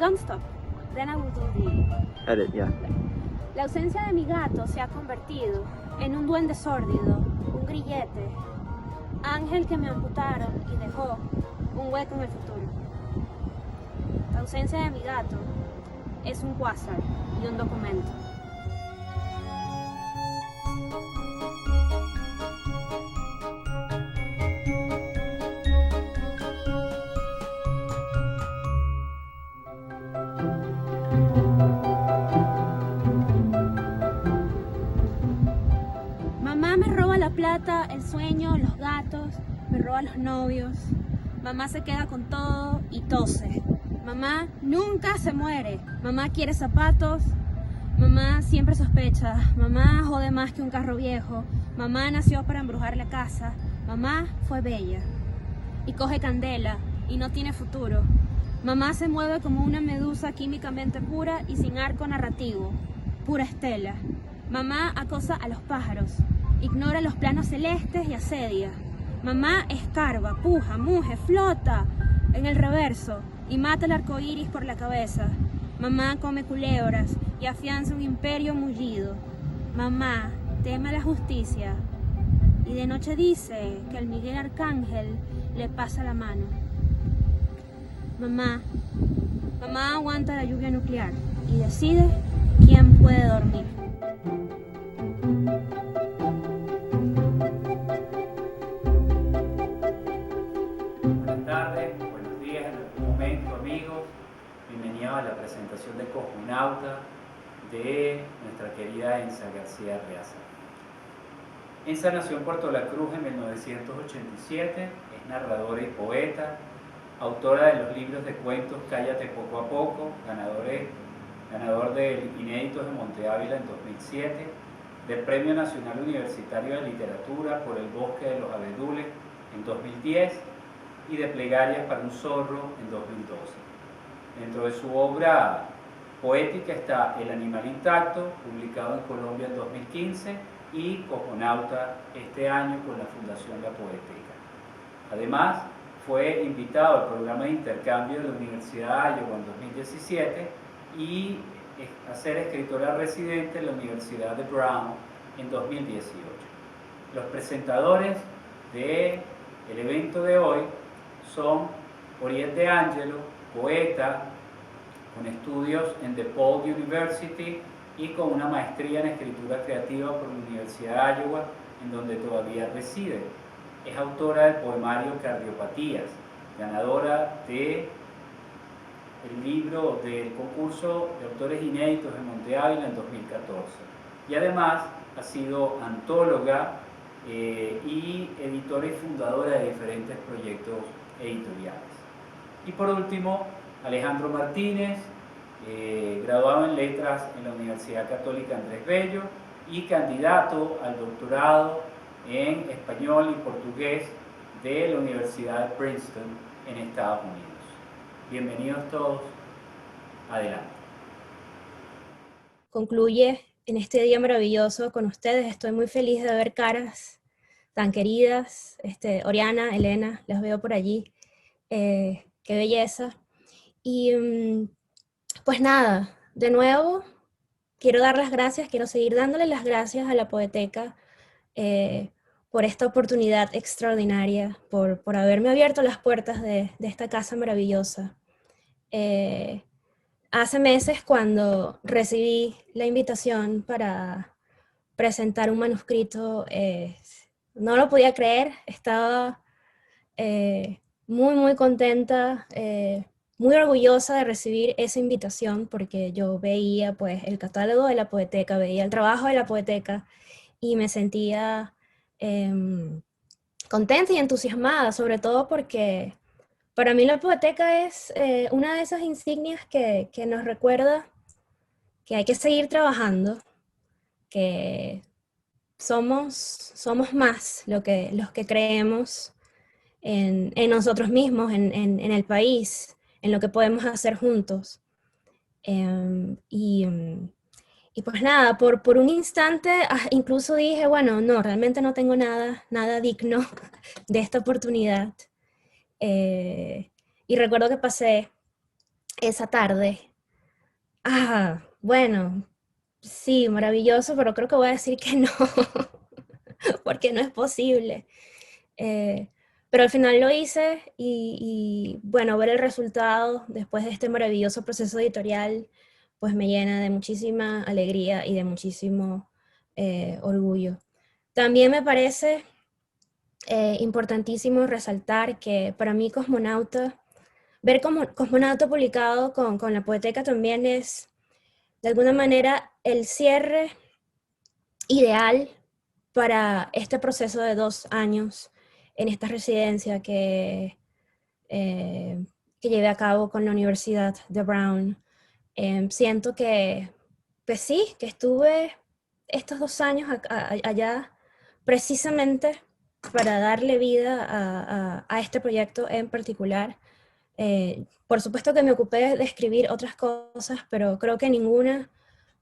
Don't stop. Then I will do the... Edit, yeah. La ausencia de mi gato se ha convertido en un duende sórdido, un grillete, ángel que me amputaron y dejó un hueco en el futuro. La ausencia de mi gato es un quasar y un documento. Mamá me roba la plata, el sueño, los gatos, me roba los novios. Mamá se queda con todo y tose. Mamá nunca se muere. Mamá quiere zapatos. Mamá siempre sospecha. Mamá jode más que un carro viejo. Mamá nació para embrujar la casa. Mamá fue bella y coge candela y no tiene futuro. Mamá se mueve como una medusa químicamente pura y sin arco narrativo. Pura estela. Mamá acosa a los pájaros, ignora los planos celestes y asedia. Mamá escarba, puja, muge, flota en el reverso y mata el arco iris por la cabeza. Mamá come culebras y afianza un imperio mullido. Mamá teme la justicia y de noche dice que el Miguel Arcángel le pasa la mano. Mamá aguanta la lluvia nuclear y decide quién puede dormir. Buenas tardes, buenos días en algún momento, amigos. Bienvenidos a la presentación de Cosmonauta de nuestra querida Ensa García Reaza. Ensa nació en Puerto La Cruz en 1987, es narradora y poeta, autora de los libros de cuentos Cállate poco a poco, ganador del Inéditos de Monte Ávila en 2007, del Premio Nacional Universitario de Literatura por El Bosque de los Abedules en 2010 y de Plegarias para un Zorro en 2012. Dentro de su obra poética está El Animal Intacto, publicado en Colombia en 2015, y Cosmonauta este año con la Fundación La Poética. Además, fue invitado al programa de intercambio de la Universidad de Iowa en 2017 y a ser escritora residente en la Universidad de Brown en 2018. Los presentadores del evento de hoy son Oriel De Angelo, poeta con estudios en DePaul University y con una maestría en escritura creativa por la Universidad de Iowa, en donde todavía reside. Es autora del poemario Cardiopatías, ganadora del libro del concurso de autores inéditos de Monte Ávila en 2014. Y además ha sido antóloga y editora y fundadora de diferentes proyectos editoriales. Y por último, Alejandro Martínez, graduado en Letras en la Universidad Católica Andrés Bello y candidato al doctorado en español y portugués de la Universidad de Princeton en Estados Unidos. Bienvenidos todos, adelante. Concluye en este día maravilloso con ustedes. Estoy muy feliz de ver caras tan queridas. Oriana, Elena, las veo por allí. Qué belleza. Y pues nada, de nuevo quiero dar las gracias, quiero seguir dándole las gracias a la Poeteca por esta oportunidad extraordinaria, por haberme abierto las puertas de esta casa maravillosa. Hace meses, cuando recibí la invitación para presentar un manuscrito, no lo podía creer. Estaba muy contenta, muy orgullosa de recibir esa invitación, porque yo veía pues el catálogo de la Poeteca, veía el trabajo de la Poeteca y me sentía contenta y entusiasmada, sobre todo porque para mí la Poeteca es una de esas insignias que nos recuerda que hay que seguir trabajando, que somos más los que creemos en nosotros mismos, en el país, en lo que podemos hacer juntos. Y pues nada, por un instante incluso dije, bueno, no, realmente no tengo nada digno de esta oportunidad. Y recuerdo que pasé esa tarde. Bueno, sí, maravilloso, pero creo que voy a decir que no, porque no es posible. Eh, pero al final lo hice bueno, ver el resultado después de este maravilloso proceso editorial, pues me llena de muchísima alegría y de muchísimo orgullo. También me parece importantísimo resaltar que para mí Cosmonauta, ver como Cosmonauta publicado con la Poeteca también es de alguna manera el cierre ideal para este proceso de 2 años en esta residencia que llevé a cabo con la Universidad de Brown. Siento que, pues sí, que estuve estos 2 años allá precisamente para darle vida a este proyecto en particular. Por supuesto que me ocupé de escribir otras cosas, pero creo que ninguna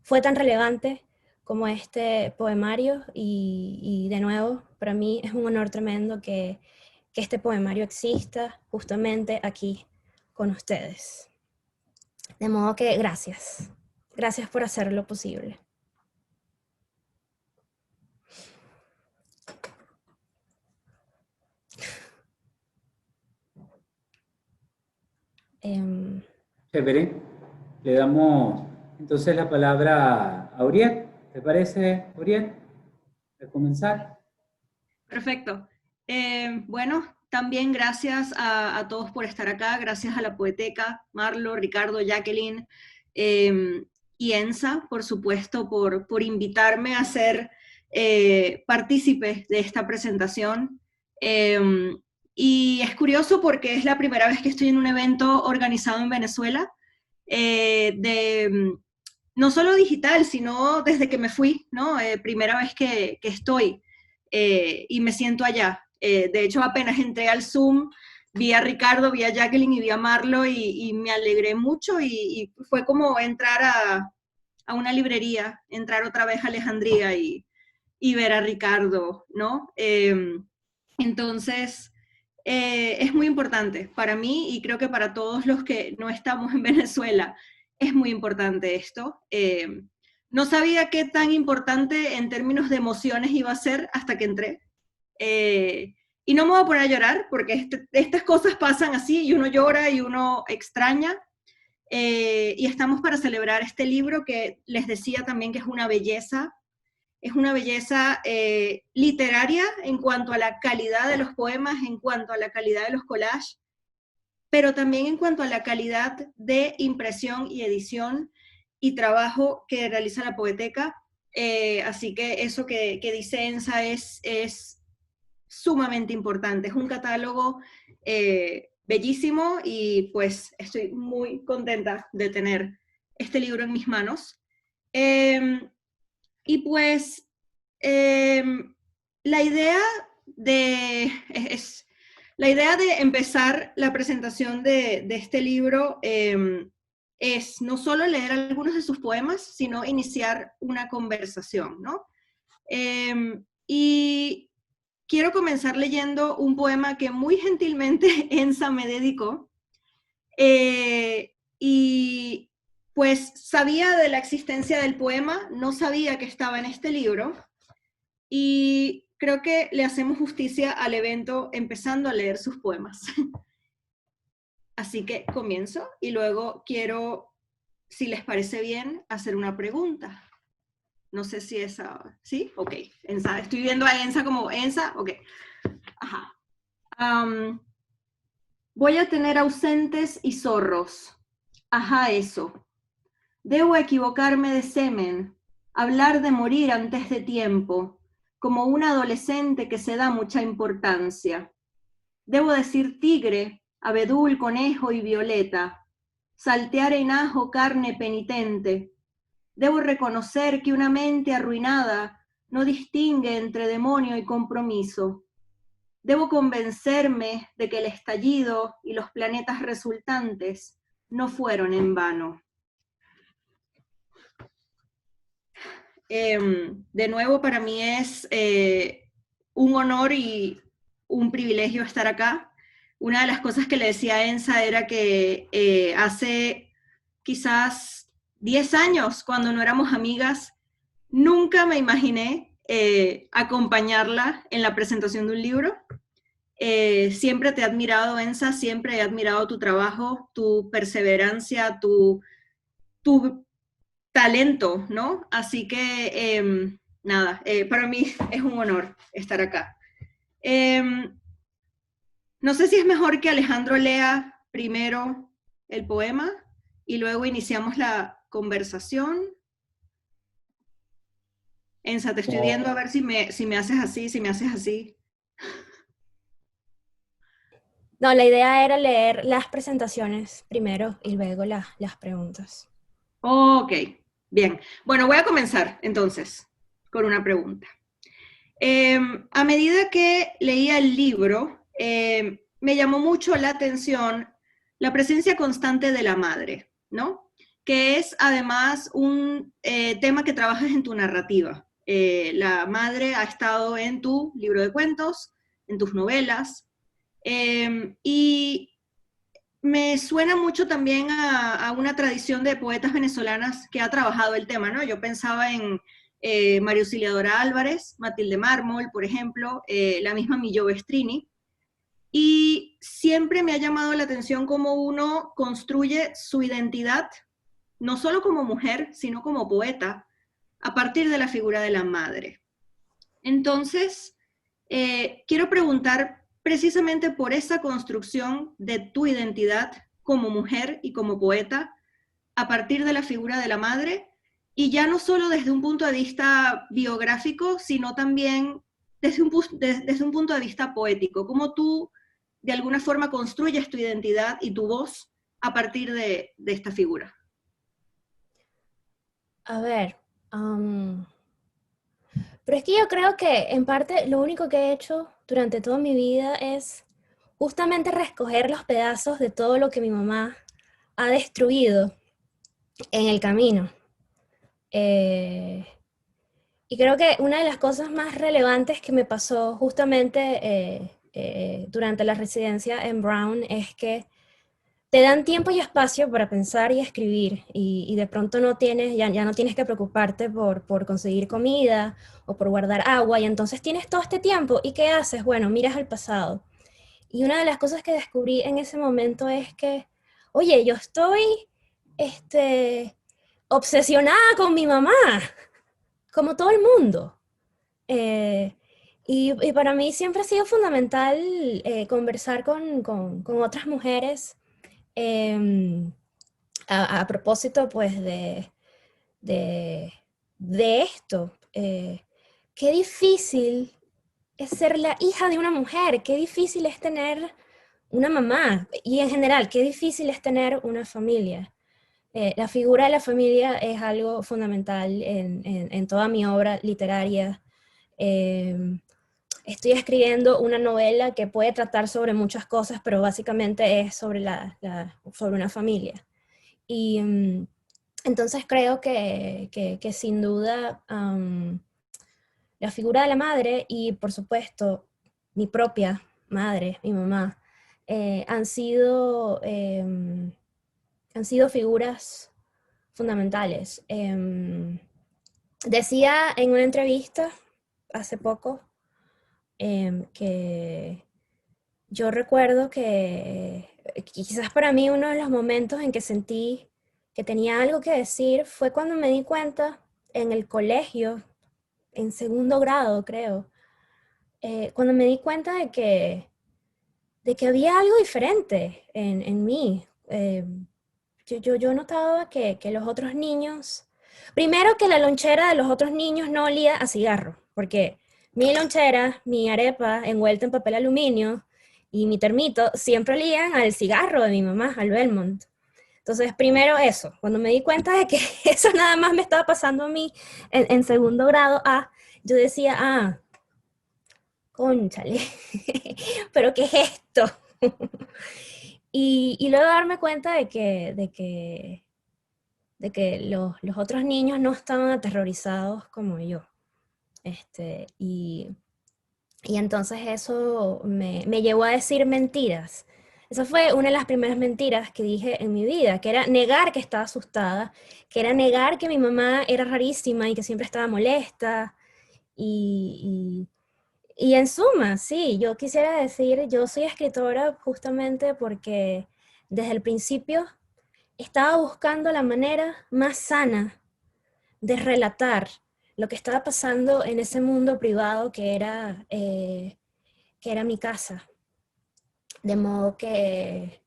fue tan relevante como este poemario y de nuevo, para mí es un honor tremendo que este poemario exista justamente aquí con ustedes. De modo que gracias. Gracias por hacerlo posible. Chévere. Le damos entonces la palabra a Uriet. ¿Te parece, Uriet? ¿De comenzar? Perfecto. Bueno, también gracias a todos por estar acá, gracias a la Poeteca, Marlo, Ricardo, Jacqueline y Ensa, por supuesto, por invitarme a ser partícipe de esta presentación. Y es curioso porque es la primera vez que estoy en un evento organizado en Venezuela, no solo digital, sino desde que me fui, ¿no? Primera vez que estoy. Y me siento allá. De hecho, apenas entré al Zoom, vi a Ricardo, vi a Jacqueline y vi a Marlo y me alegré mucho y fue como entrar a una librería, entrar otra vez a Alejandría y ver a Ricardo, ¿no? Entonces, es muy importante para mí y creo que para todos los que no estamos en Venezuela, es muy importante esto. No sabía qué tan importante en términos de emociones iba a ser hasta que entré. Y no me voy a poner a llorar porque estas cosas pasan así y uno llora y uno extraña. Y estamos para celebrar este libro que les decía también que es una belleza literaria en cuanto a la calidad de los poemas, en cuanto a la calidad de los collages, pero también en cuanto a la calidad de impresión y edición y trabajo que realiza la Poeteca. Así que eso que dice Ensa es sumamente importante. Es un catálogo bellísimo y pues estoy muy contenta de tener este libro en mis manos. Y pues la idea la idea de empezar la presentación de este libro es no solo leer algunos de sus poemas, sino iniciar una conversación, ¿no? Y quiero comenzar leyendo un poema que muy gentilmente Ensa me dedicó. Y pues sabía de la existencia del poema, no sabía que estaba en este libro, y creo que le hacemos justicia al evento empezando a leer sus poemas. Así que comienzo y luego quiero, si les parece bien, hacer una pregunta. No sé si esa... ¿Sí? Ok. Ensa. Estoy viendo a Ensa como Ensa. Ok. Ajá. Voy a tener ausentes y zorros. Ajá, eso. Debo equivocarme de semen, hablar de morir antes de tiempo, como un adolescente que se da mucha importancia. Debo decir tigre, abedul, conejo y violeta, saltear en ajo carne penitente. Debo reconocer que una mente arruinada no distingue entre demonio y compromiso. Debo convencerme de que el estallido y los planetas resultantes no fueron en vano. De nuevo, para mí es un honor y un privilegio estar acá. Una de las cosas que le decía a Ensa era que hace quizás 10 años, cuando no éramos amigas, nunca me imaginé acompañarla en la presentación de un libro. Siempre te he admirado, Ensa, siempre he admirado tu trabajo, tu perseverancia, tu talento, ¿no? Así que, nada, para mí es un honor estar acá. No sé si es mejor que Alejandro lea primero el poema y luego iniciamos la conversación. Ensa, te estoy viendo a ver si me haces así, si me haces así. No, la idea era leer las presentaciones primero y luego las preguntas. Ok, bien. Bueno, voy a comenzar entonces con una pregunta. A medida que leía el libro, me llamó mucho la atención la presencia constante de la madre, ¿no? Que es además un tema que trabajas en tu narrativa. La madre ha estado en tu libro de cuentos, en tus novelas, y me suena mucho también a una tradición de poetas venezolanas que ha trabajado el tema, ¿no? Yo pensaba en María Auxiliadora Álvarez, Matilde Mármol, por ejemplo, la misma Millo Bestrini, y siempre me ha llamado la atención cómo uno construye su identidad, no solo como mujer, sino como poeta, a partir de la figura de la madre. Entonces, quiero preguntar precisamente por esa construcción de tu identidad como mujer y como poeta a partir de la figura de la madre, y ya no solo desde un punto de vista biográfico, sino también desde un punto de vista poético, cómo tú de alguna forma construyes tu identidad y tu voz a partir de esta figura. A ver, pero es que yo creo que en parte lo único que he hecho durante toda mi vida es justamente recoger los pedazos de todo lo que mi mamá ha destruido en el camino. Y creo que una de las cosas más relevantes que me pasó justamente durante la residencia en Brown es que te dan tiempo y espacio para pensar y escribir, y de pronto no tienes, ya no tienes que preocuparte por conseguir comida o por guardar agua, y entonces tienes todo este tiempo, ¿y qué haces? Bueno, miras al pasado. Y una de las cosas que descubrí en ese momento es que, oye, yo estoy obsesionada con mi mamá, como todo el mundo. Eh, y para mí siempre ha sido fundamental conversar con otras mujeres a propósito, pues, de, de esto. Qué difícil es ser la hija de una mujer, qué difícil es tener una mamá, y en general, qué difícil es tener una familia. La figura de la familia es algo fundamental en toda mi obra literaria. Estoy escribiendo una novela que puede tratar sobre muchas cosas, pero básicamente es sobre, sobre una familia. Y entonces creo que sin duda la figura de la madre y por supuesto mi propia madre, mi mamá, han sido figuras fundamentales. Decía en una entrevista hace poco que yo recuerdo que quizás para mí uno de los momentos en que sentí que tenía algo que decir fue cuando me di cuenta en el colegio, en segundo grado creo, cuando me di cuenta de que había algo diferente en mí. Yo notaba que los otros niños, primero que la lonchera de los otros niños no olía a cigarro, porque mi lonchera, mi arepa envuelta en papel aluminio y mi termito siempre olían al cigarro de mi mamá, al Belmont. Entonces, primero eso, cuando me di cuenta de que eso nada más me estaba pasando a mí en segundo grado A, yo decía, cónchale, pero ¿qué es esto? Y luego darme cuenta de que los otros niños no estaban aterrorizados como yo. Y entonces eso me llevó a decir mentiras. Esa fue una de las primeras mentiras que dije en mi vida, que era negar que estaba asustada, que era negar que mi mamá era rarísima y que siempre estaba molesta. Y, y en suma, sí, yo quisiera decir, yo soy escritora justamente porque desde el principio estaba buscando la manera más sana de relatar lo que estaba pasando en ese mundo privado que era mi casa. De modo que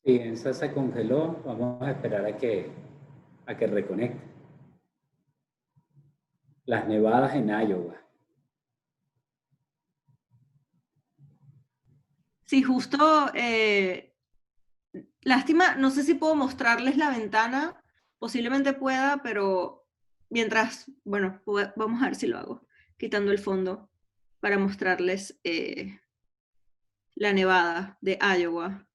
Sí, esa se congeló. Vamos a esperar a que reconecte. Las nevadas en Iowa. Sí, justo, lástima, no sé si puedo mostrarles la ventana, posiblemente pueda, pero mientras, bueno, vamos a ver si lo hago, quitando el fondo para mostrarles la nevada de Iowa.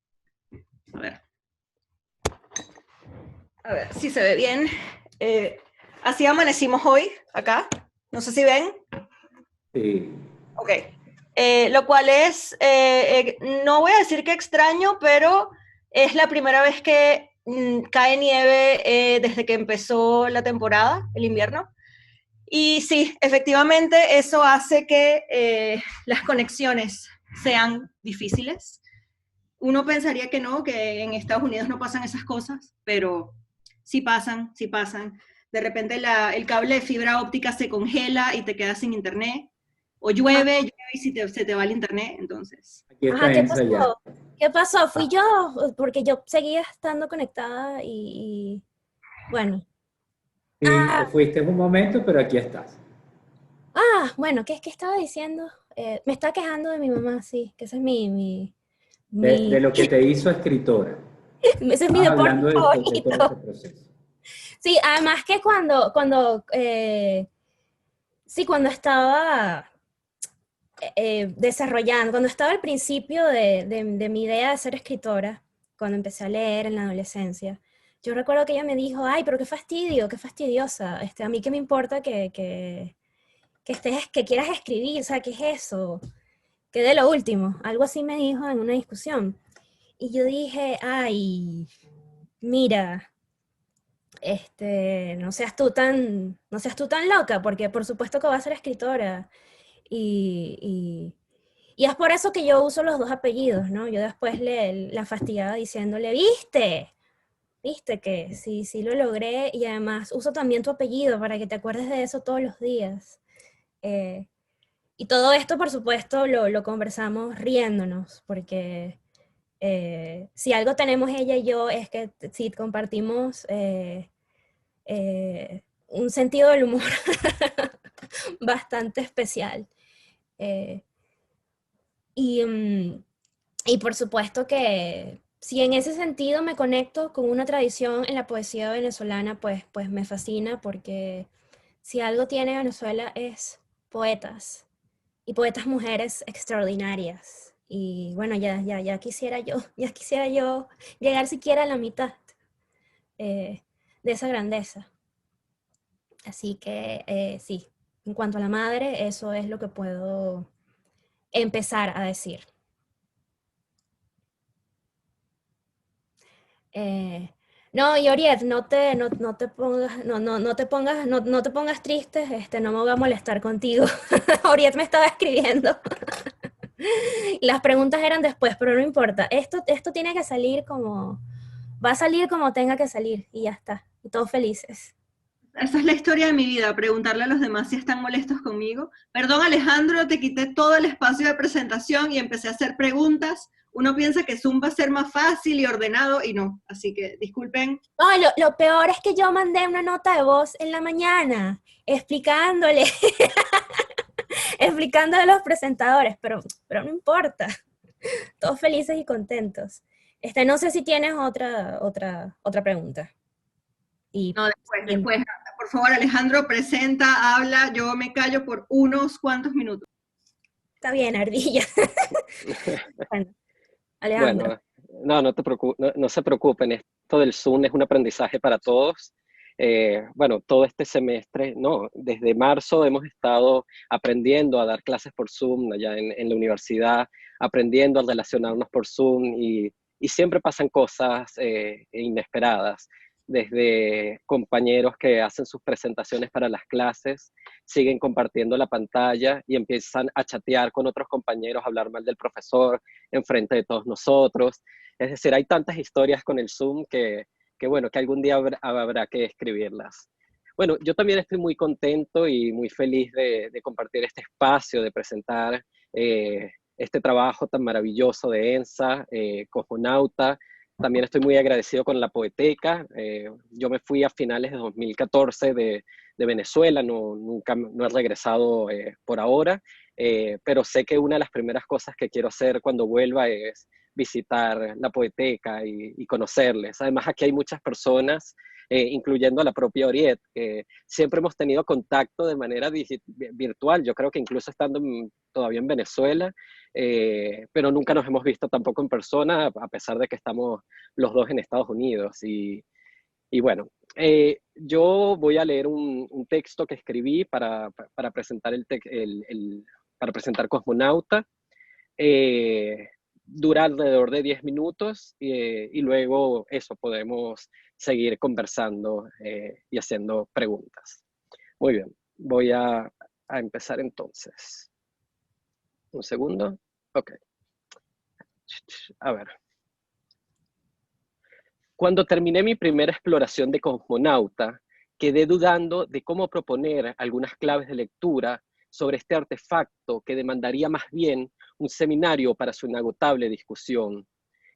A ver si se ve bien. Así amanecimos hoy, acá. No sé si ven. Sí. Ok. Lo cual es, no voy a decir que extraño, pero es la primera vez que cae nieve desde que empezó la temporada, el invierno. Y sí, efectivamente eso hace que las conexiones sean difíciles. Uno pensaría que no, que en Estados Unidos no pasan esas cosas, pero sí pasan, sí pasan. De repente el cable de fibra óptica se congela y te quedas sin internet, o llueve y se te va el internet, entonces. Aquí ajá, está ¿qué Ensa ya. pasó? ¿Qué pasó? Fui yo, porque yo seguía estando conectada y bueno. Sí, te Ah, fuiste un momento, pero aquí estás. bueno, ¿qué estaba diciendo? Me estaba quejando de mi mamá, sí, que ese es De mi, lo que te hizo escritora. ese es mi Estabas deporte hablando de todo ese favorito. proceso. Sí, además que sí, cuando estaba desarrollando, cuando estaba al principio de mi idea de ser escritora, cuando empecé a leer en la adolescencia, yo recuerdo que ella me dijo, ay, pero qué fastidio, qué fastidiosa, a mí qué me importa que quieras escribir, o sea, ¿qué es eso? Que de lo último, algo así me dijo en una discusión. Y yo dije, ay, mira, no seas tú tan loca, porque por supuesto que vas a ser escritora. Y, y es por eso que yo uso los dos apellidos, ¿no? Yo después la fastidiaba diciéndole, viste que sí, sí lo logré, y además uso también tu apellido para que te acuerdes de eso todos los días. Eh, y todo esto, por supuesto, lo conversamos riéndonos, porque si algo tenemos ella y yo es que sí compartimos un sentido del humor bastante especial. Eh, y, y por supuesto que si en ese sentido me conecto con una tradición en la poesía venezolana, pues me fascina, porque si algo tiene Venezuela es poetas, y poetas mujeres extraordinarias. Y bueno, ya quisiera yo, ya quisiera yo llegar siquiera a la mitad eh, de esa grandeza. Así que sí, en cuanto a la madre, eso es lo que puedo empezar a decir. Eh, no, y Oriet, no te pongas, no te pongas triste, no me voy a molestar contigo. Oriet me estaba escribiendo. Las preguntas eran después, pero no importa. Esto tiene que salir va a salir como tenga que salir, y ya está. Y todos felices. Esa es la historia de mi vida, preguntarle a los demás si están molestos conmigo. Perdón, Alejandro, te quité todo el espacio de presentación y empecé a hacer preguntas. Uno piensa que Zoom va a ser más fácil y ordenado y no, así que disculpen. No, lo peor es que yo mandé una nota de voz en la mañana explicándole, explicándole a los presentadores, pero no importa, todos felices y contentos. No sé si tienes otra pregunta. Y No, después. Por favor, Alejandro, presenta, habla, yo me callo por unos cuantos minutos. está bien, ardilla. Bueno, Alejandro. Bueno, no se preocupen, esto del Zoom es un aprendizaje para todos. Bueno, todo este semestre, no, desde marzo hemos estado aprendiendo a dar clases por Zoom allá en la universidad, aprendiendo a relacionarnos por Zoom y siempre pasan cosas inesperadas, desde compañeros que hacen sus presentaciones para las clases, siguen compartiendo la pantalla y empiezan a chatear con otros compañeros, a hablar mal del profesor enfrente de todos nosotros. Es decir, hay tantas historias con el Zoom que bueno, que algún día habrá que escribirlas. Bueno, yo también estoy muy contento y muy feliz de compartir este espacio, de presentar este trabajo tan maravilloso de ENSA, Cosmonauta. También estoy muy agradecido con la Poeteca. Yo me fui a finales de 2014 de Venezuela, no he regresado por ahora, pero sé que una de las primeras cosas que quiero hacer cuando vuelva es visitar la Poeteca y conocerles. Además, aquí hay muchas personas, incluyendo a la propia Oriet, que siempre hemos tenido contacto de manera virtual. Yo creo que incluso estando todavía en Venezuela, pero nunca nos hemos visto tampoco en persona, a pesar de que estamos los dos en Estados Unidos. Y bueno, yo voy a leer un texto que escribí para presentar para presentar Cosmonauta. Dura alrededor de 10 minutos y luego eso podemos seguir conversando y haciendo preguntas. Muy bien, voy a empezar entonces. Un segundo. Ok. A ver. Cuando terminé mi primera exploración de Cosmonauta, quedé dudando de cómo proponer algunas claves de lectura sobre este artefacto que demandaría más bien un seminario para su inagotable discusión.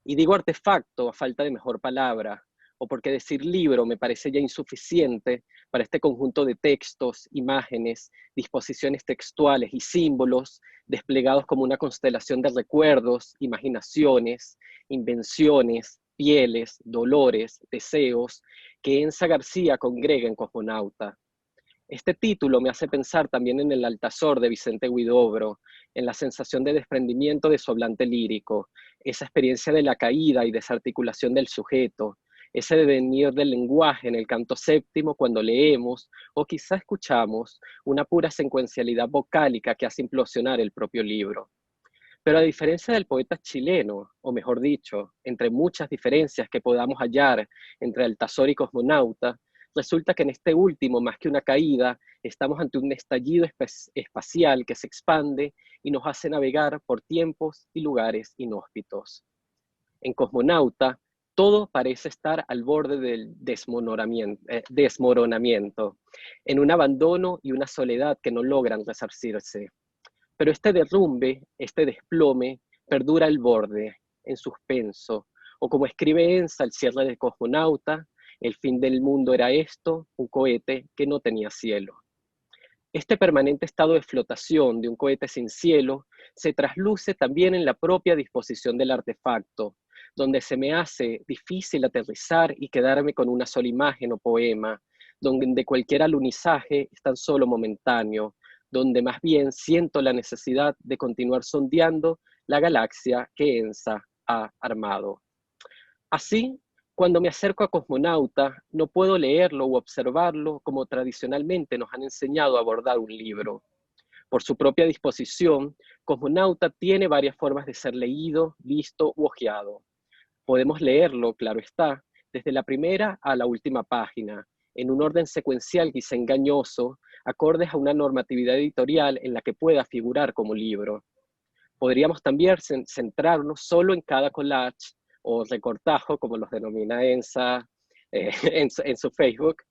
Y digo artefacto a falta de mejor palabra, o porque decir libro me parece ya insuficiente para este conjunto de textos, imágenes, disposiciones textuales y símbolos desplegados como una constelación de recuerdos, imaginaciones, invenciones, pieles, dolores, deseos, que Enza García congrega en Cosmonauta. Este título me hace pensar también en el Altazor de Vicente Huidobro, en la sensación de desprendimiento de su hablante lírico, esa experiencia de la caída y desarticulación del sujeto, ese devenir del lenguaje en el canto séptimo cuando leemos o quizá escuchamos una pura secuencialidad vocálica que hace implosionar el propio libro. Pero a diferencia del poeta chileno, o mejor dicho, entre muchas diferencias que podamos hallar entre Altazor y Cosmonauta, resulta que en este último, más que una caída, estamos ante un estallido espacial que se expande y nos hace navegar por tiempos y lugares inhóspitos. En Cosmonauta, todo parece estar al borde del desmoronamiento, en un abandono y una soledad que no logran resarcirse. Pero este derrumbe, este desplome, perdura el borde, en suspenso, o como escribe Enza al cierre de Cosmonauta, el fin del mundo era esto, un cohete que no tenía cielo. Este permanente estado de flotación de un cohete sin cielo se trasluce también en la propia disposición del artefacto, donde se me hace difícil aterrizar y quedarme con una sola imagen o poema, donde cualquier alunizaje es tan solo momentáneo, donde más bien siento la necesidad de continuar sondeando la galaxia que Enza ha armado. Así, cuando me acerco a Cosmonauta, no puedo leerlo u observarlo como tradicionalmente nos han enseñado a abordar un libro. Por su propia disposición, Cosmonauta tiene varias formas de ser leído, visto u hojeado. Podemos leerlo, claro está, desde la primera a la última página, en un orden secuencial quizá engañoso, acordes a una normatividad editorial en la que pueda figurar como libro. Podríamos también centrarnos solo en cada collage o recortajo, como los denomina Enza en su Facebook,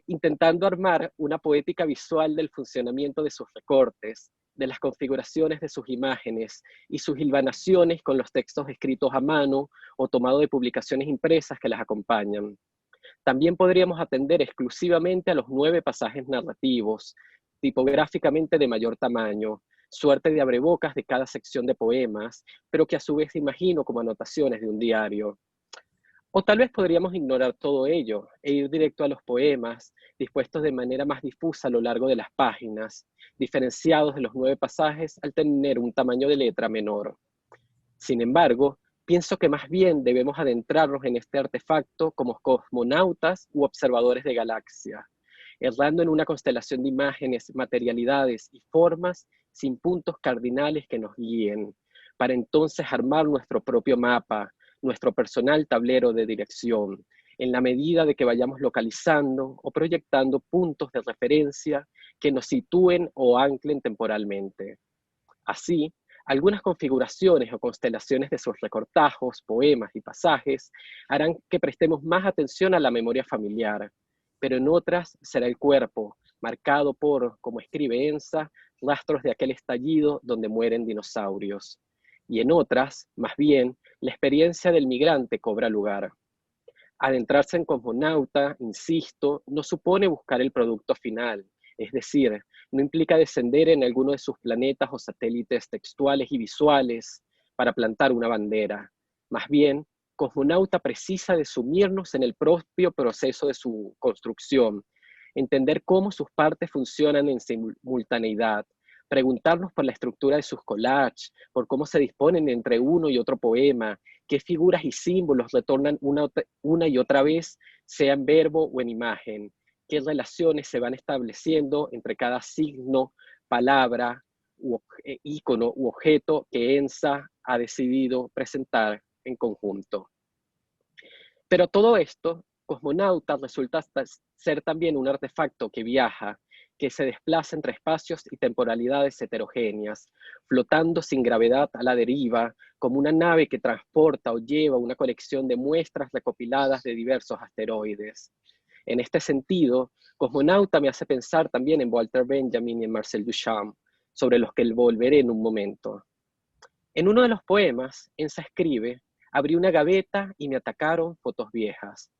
intentando armar una poética visual del funcionamiento de sus recortes, de las configuraciones de sus imágenes y sus hilvanaciones con los textos escritos a mano o tomado de publicaciones impresas que las acompañan. También podríamos atender exclusivamente a los 9 pasajes narrativos, tipográficamente de mayor tamaño, suerte de abrebocas de cada sección de poemas, pero que a su vez imagino como anotaciones de un diario. O tal vez podríamos ignorar todo ello e ir directo a los poemas, dispuestos de manera más difusa a lo largo de las páginas, diferenciados de los 9 pasajes al tener un tamaño de letra menor. Sin embargo, pienso que más bien debemos adentrarnos en este artefacto como cosmonautas u observadores de galaxia, errando en una constelación de imágenes, materialidades y formas sin puntos cardinales que nos guíen, para entonces armar nuestro propio mapa, nuestro personal tablero de dirección, en la medida de que vayamos localizando o proyectando puntos de referencia que nos sitúen o anclen temporalmente. Así, algunas configuraciones o constelaciones de sus recortajos, poemas y pasajes harán que prestemos más atención a la memoria familiar, pero en otras será el cuerpo, marcado por, como escribe Ensa, rastros de aquel estallido donde mueren dinosaurios. Y en otras, más bien, la experiencia del migrante cobra lugar. Adentrarse en Cosmonauta, insisto, no supone buscar el producto final, es decir, no implica descender en alguno de sus planetas o satélites textuales y visuales para plantar una bandera. Más bien, Cosmonauta precisa de sumirnos en el propio proceso de su construcción, entender cómo sus partes funcionan en simultaneidad, preguntarnos por la estructura de sus collages, por cómo se disponen entre uno y otro poema, qué figuras y símbolos retornan una y otra vez, sea en verbo o en imagen, qué relaciones se van estableciendo entre cada signo, palabra, ícono u objeto que Ensa ha decidido presentar en conjunto. Pero todo esto, Cosmonauta resulta ser también un artefacto que viaja, que se desplaza entre espacios y temporalidades heterogéneas, flotando sin gravedad a la deriva, como una nave que transporta o lleva una colección de muestras recopiladas de diversos asteroides. En este sentido, Cosmonauta me hace pensar también en Walter Benjamin y en Marcel Duchamp, sobre los que volveré en un momento. En uno de los poemas, Ensa escribe: abrí una gaveta y me atacaron fotos viejas.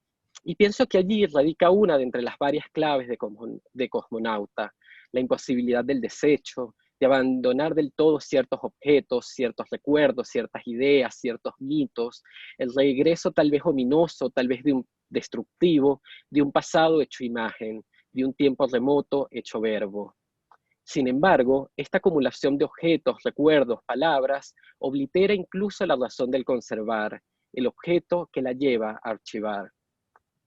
Y pienso que allí radica una de entre las varias claves de Cosmonauta, la imposibilidad del desecho, de abandonar del todo ciertos objetos, ciertos recuerdos, ciertas ideas, ciertos mitos, el regreso tal vez ominoso, tal vez destructivo, de un pasado hecho imagen, de un tiempo remoto hecho verbo. Sin embargo, esta acumulación de objetos, recuerdos, palabras, oblitera incluso la razón del conservar, el objeto que la lleva a archivar.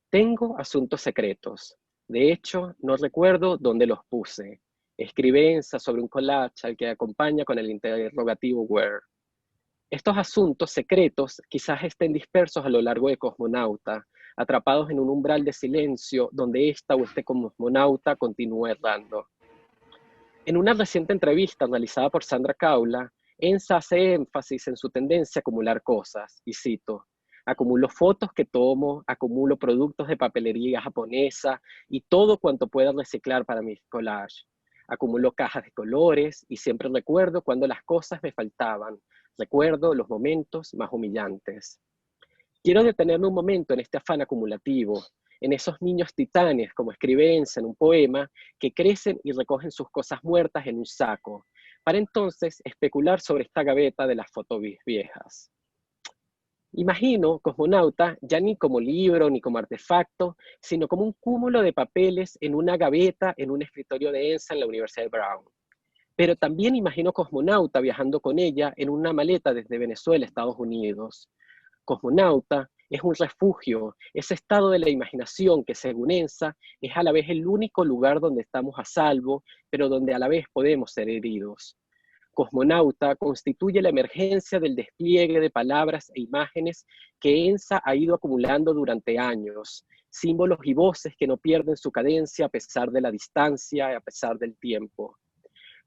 Tengo asuntos secretos. De hecho, no recuerdo dónde los puse. Escribe Ensa sobre un collage al que acompaña con el interrogativo where. Estos asuntos secretos quizás estén dispersos a lo largo de Cosmonauta, atrapados en un umbral de silencio donde esta o este cosmonauta continúa errando. En una reciente entrevista realizada por Sandra Caula, Ensa hace énfasis en su tendencia a acumular cosas, y cito: acumulo fotos que tomo, acumulo productos de papelería japonesa y todo cuanto pueda reciclar para mis collages. Acumulo cajas de colores y siempre recuerdo cuando las cosas me faltaban. Recuerdo los momentos más humillantes. Quiero detenerme un momento en este afán acumulativo, en esos niños titanes, como escribe Ensa en un poema, que crecen y recogen sus cosas muertas en un saco, para entonces especular sobre esta gaveta de las fotos viejas. Imagino Cosmonauta ya ni como libro ni como artefacto, sino como un cúmulo de papeles en una gaveta en un escritorio de Ensa en la Universidad de Brown. Pero también imagino Cosmonauta viajando con ella en una maleta desde Venezuela a Estados Unidos. Cosmonauta es un refugio, ese estado de la imaginación que, según Ensa, es a la vez el único lugar donde estamos a salvo, pero donde a la vez podemos ser heridos. Cosmonauta constituye la emergencia del despliegue de palabras e imágenes que Ensa ha ido acumulando durante años, símbolos y voces que no pierden su cadencia a pesar de la distancia y a pesar del tiempo.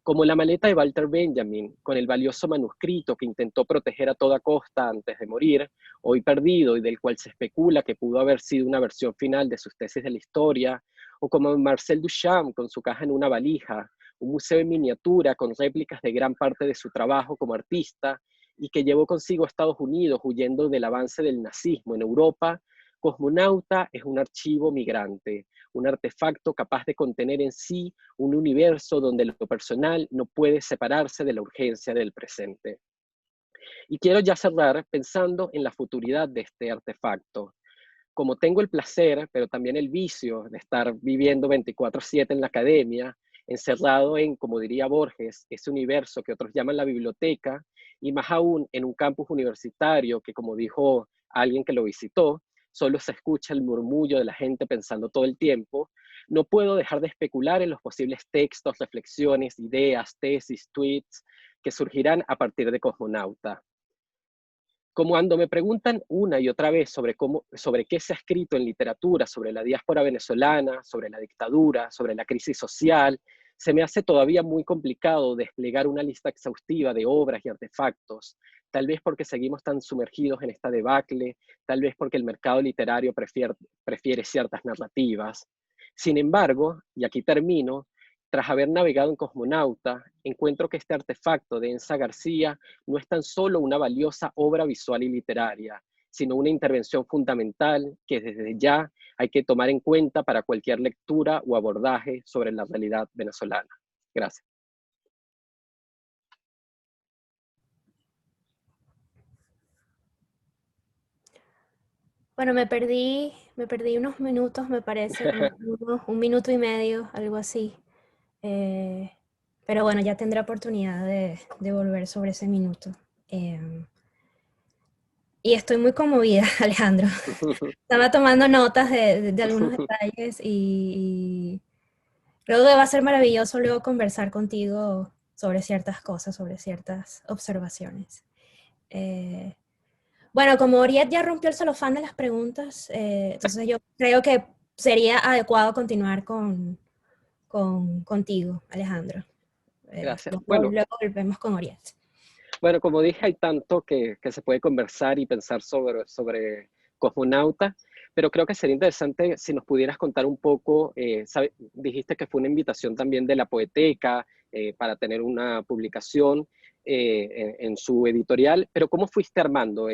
Como la maleta de Walter Benjamin, con el valioso manuscrito que intentó proteger a toda costa antes de morir, hoy perdido y del cual se especula que pudo haber sido una versión final de sus tesis de la historia, o como Marcel Duchamp con su caja en una valija, un museo en miniatura con réplicas de gran parte de su trabajo como artista y que llevó consigo a Estados Unidos huyendo del avance del nazismo en Europa, Cosmonauta es un archivo migrante, un artefacto capaz de contener en sí un universo donde lo personal no puede separarse de la urgencia del presente. Y quiero ya cerrar pensando en la futuridad de este artefacto. Como tengo el placer, pero también el vicio de estar viviendo 24/7 en la academia, encerrado en, como diría Borges, ese universo que otros llaman la biblioteca, y más aún en un campus universitario que, como dijo alguien que lo visitó, solo se escucha el murmullo de la gente pensando todo el tiempo, no puedo dejar de especular en los posibles textos, reflexiones, ideas, tesis, tweets que surgirán a partir de Cosmonauta. Como cuando me preguntan una y otra vez sobre qué se ha escrito en literatura, sobre la diáspora venezolana, sobre la dictadura, sobre la crisis social, se me hace todavía muy complicado desplegar una lista exhaustiva de obras y artefactos, tal vez porque seguimos tan sumergidos en esta debacle, tal vez porque el mercado literario prefiere ciertas narrativas. Sin embargo, y aquí termino, tras haber navegado en Cosmonauta, encuentro que este artefacto de Enza García no es tan solo una valiosa obra visual y literaria, sino una intervención fundamental que desde ya hay que tomar en cuenta para cualquier lectura o abordaje sobre la realidad venezolana. Gracias. Bueno, me perdí unos minutos, me parece, un minuto y medio, algo así. Eh, pero bueno, ya tendré oportunidad de volver sobre ese minuto. Y estoy muy conmovida, Alejandro. Estaba tomando notas de algunos detalles y creo que va a ser maravilloso luego conversar contigo sobre ciertas cosas, sobre ciertas observaciones. Bueno, como Oriet ya rompió el celofán de las preguntas, entonces yo creo que sería adecuado continuar contigo, Alejandro. Gracias. Luego volvemos con Oriet. Bueno, como dije, hay tanto que se puede conversar y pensar sobre Cosmonauta, pero creo que sería interesante si nos pudieras contar un poco, dijiste que fue una invitación también de la Poeteca para tener una publicación en su editorial, pero ¿cómo fuiste armando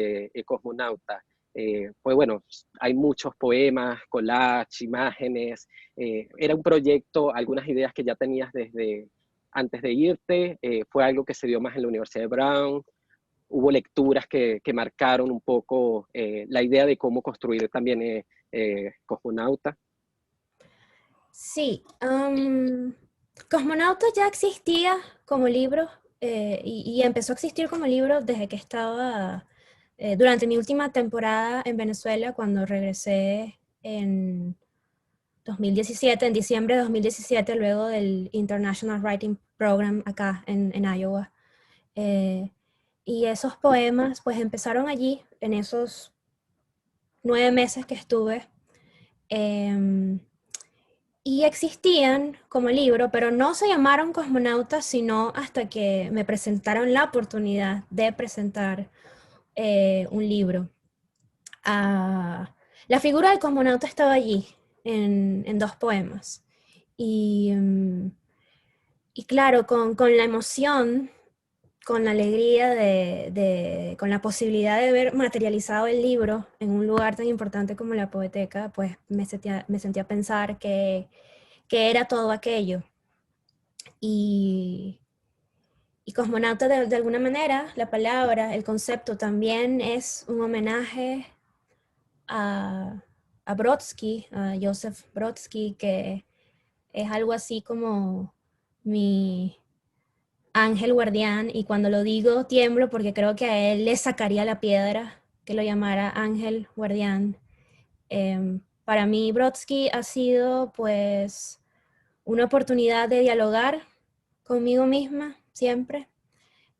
Cosmonauta? Pues bueno, hay muchos poemas, collage, imágenes, era un proyecto, algunas ideas que ya tenías desde antes de irte, fue algo que se dio más en la Universidad de Brown, hubo lecturas que marcaron un poco la idea de cómo construir también Cosmonauta. Sí, Cosmonauta ya existía como libro y empezó a existir como libro desde que estaba durante mi última temporada en Venezuela, cuando regresé en 2017, en diciembre de 2017, luego del International Writing Program acá en Iowa. Y esos poemas pues empezaron allí, en esos 9 meses que estuve. Y existían como libro, pero no se llamaron Cosmonautas, sino hasta que me presentaron la oportunidad de presentar un libro. La figura del cosmonauta estaba allí, en 2 poemas. Y, y claro, con la emoción, con la alegría con la posibilidad de ver materializado el libro en un lugar tan importante como la Poeteca, pues me sentía a pensar que era todo aquello. Y cosmonauta de alguna manera, la palabra, el concepto también es un homenaje a Brodsky, a Joseph Brodsky, que es algo así como mi ángel guardián, y cuando lo digo tiemblo porque creo que a él le sacaría la piedra que lo llamara ángel guardián. Para mí Brodsky ha sido pues una oportunidad de dialogar conmigo misma siempre,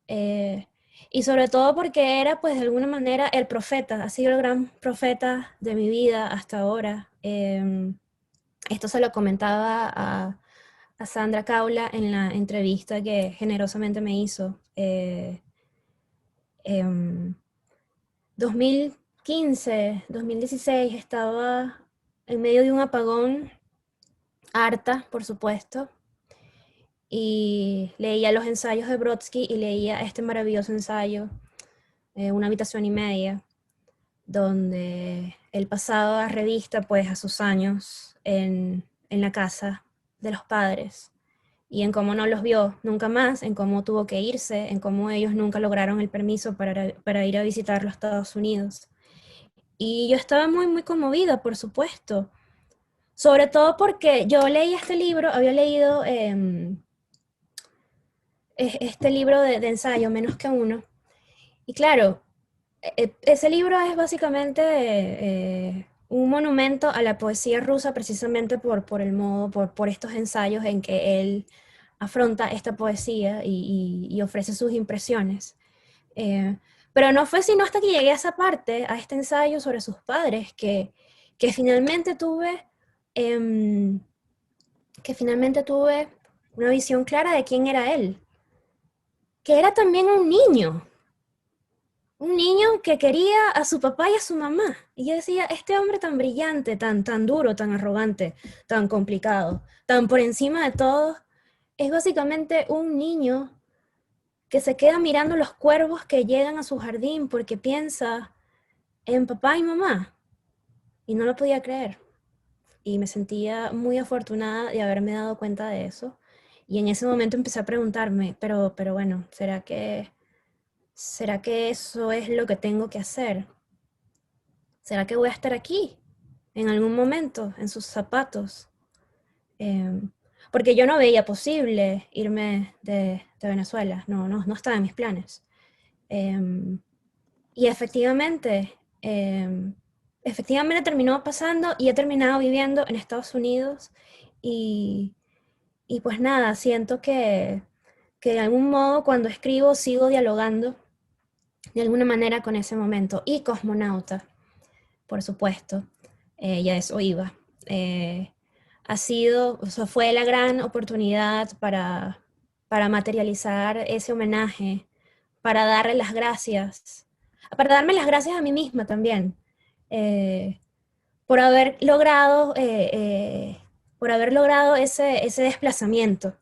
y sobre todo porque era pues de alguna manera el profeta, ha sido el gran profeta de mi vida hasta ahora. Esto se lo comentaba a Sandra Caula en la entrevista que generosamente me hizo. 2015, 2016 estaba en medio de un apagón, harta, por supuesto, y leía los ensayos de Brodsky y leía este maravilloso ensayo, Una habitación y media. donde él pasaba revista pues a sus años en la casa de los padres y en cómo no los vio nunca más, en cómo tuvo que irse, en cómo ellos nunca lograron el permiso para ir a visitar los Estados Unidos. Y yo estaba muy, muy conmovida, por supuesto. Sobre todo porque yo leí este libro, había leído este libro de ensayo, Menos que uno. Y claro, ese libro es básicamente un monumento a la poesía rusa precisamente por el modo, por estos ensayos en que él afronta esta poesía y ofrece sus impresiones. Eh, pero no fue sino hasta que llegué a esa parte, a este ensayo sobre sus padres, que finalmente tuve, em, que finalmente tuve una visión clara de quién era él, que era también un niño que quería a su papá y a su mamá. Y yo decía, este hombre tan brillante, tan duro, tan arrogante, tan complicado, tan por encima de todo, es básicamente un niño que se queda mirando los cuervos que llegan a su jardín porque piensa en papá y mamá. Y no lo podía creer. Y me sentía muy afortunada de haberme dado cuenta de eso. Y en ese momento empecé a preguntarme, pero bueno, ¿será que eso es lo que tengo que hacer? ¿Será que voy a estar aquí en algún momento, en sus zapatos? Porque yo no veía posible irme de Venezuela, no estaba en mis planes. Y efectivamente terminó pasando y he terminado viviendo en Estados Unidos y, y pues nada, siento que de algún modo cuando escribo sigo dialogando de alguna manera con ese momento. Y cosmonauta, por supuesto, ya eso iba. O sea, fue la gran oportunidad para materializar ese homenaje, para darle las gracias, para darme las gracias a mí misma también, eh, por haber logrado, ese desplazamiento.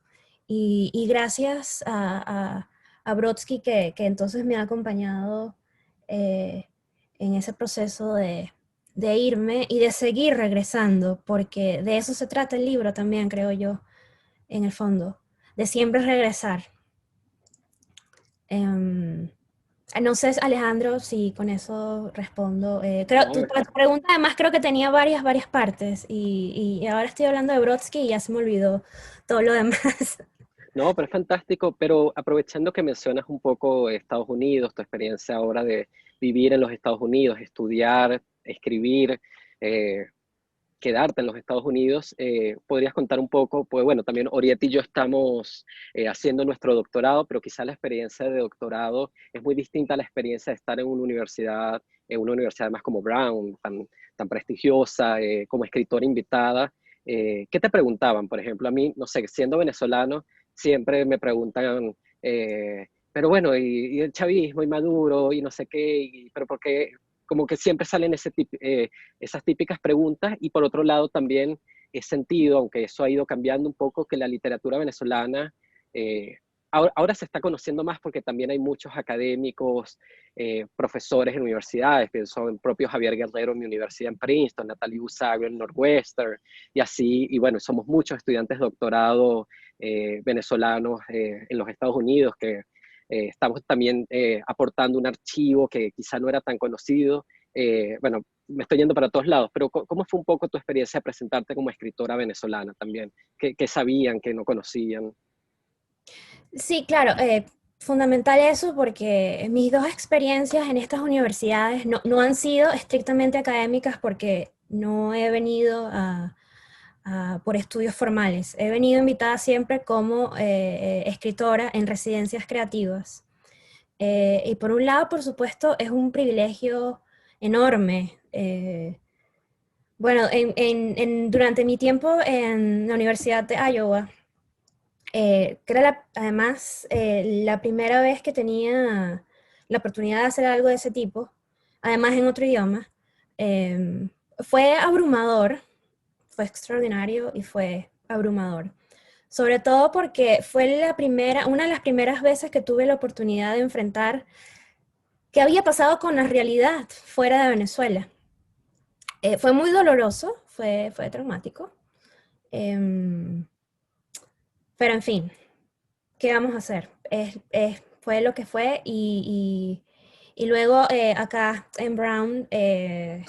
Y gracias a Brodsky que entonces me ha acompañado en ese proceso de irme y de seguir regresando, porque de eso se trata el libro también, creo yo, en el fondo, de siempre regresar. No sé, Alejandro, si con eso respondo. Creo, No, tu pregunta además creo que tenía varias partes y ahora estoy hablando de Brodsky y ya se me olvidó todo lo demás. no, pero es fantástico, pero aprovechando que mencionas un poco Estados Unidos, tu experiencia ahora de vivir en los Estados Unidos, estudiar, escribir, eh, quedarte en los Estados Unidos, podrías contar un poco, pues bueno, también Orieta y yo estamos haciendo nuestro doctorado, pero quizá la experiencia de doctorado es muy distinta a la experiencia de estar en una universidad más como Brown, tan prestigiosa, como escritora invitada. ¿Qué te preguntaban, por ejemplo? A mí, no sé, siendo venezolano, siempre me preguntan, pero bueno, y el chavismo y Maduro y no sé qué, pero ¿por qué? Como que siempre salen esas típicas preguntas y por otro lado también he sentido, aunque eso ha ido cambiando un poco, que la literatura venezolana ahora se está conociendo más porque también hay muchos académicos, profesores en universidades, pienso en propio Javier Guerrero en mi universidad en Princeton, Natalie Busagro en Northwestern y así, y bueno, somos muchos estudiantes de doctorado venezolanos en los Estados Unidos que estamos también aportando un archivo que quizá no era tan conocido. Bueno, me estoy yendo para todos lados, pero ¿cómo fue un poco tu experiencia de presentarte como escritora venezolana también? ¿Qué sabían, qué no conocían? Sí, claro, fundamental eso porque mis dos experiencias en estas universidades no han sido estrictamente académicas porque no he venido por estudios formales. He venido invitada siempre como escritora en residencias creativas. Y por un lado, por supuesto, es un privilegio enorme. Bueno, durante mi tiempo en la Universidad de Iowa, que era además la primera vez que tenía la oportunidad de hacer algo de ese tipo, además en otro idioma, fue abrumador, fue extraordinario y fue abrumador. Sobre todo porque fue una de las primeras veces que tuve la oportunidad de enfrentar qué había pasado con la realidad fuera de Venezuela. Fue muy doloroso, fue traumático. Pero en fin, ¿qué vamos a hacer? Fue lo que fue y luego acá en Brown, de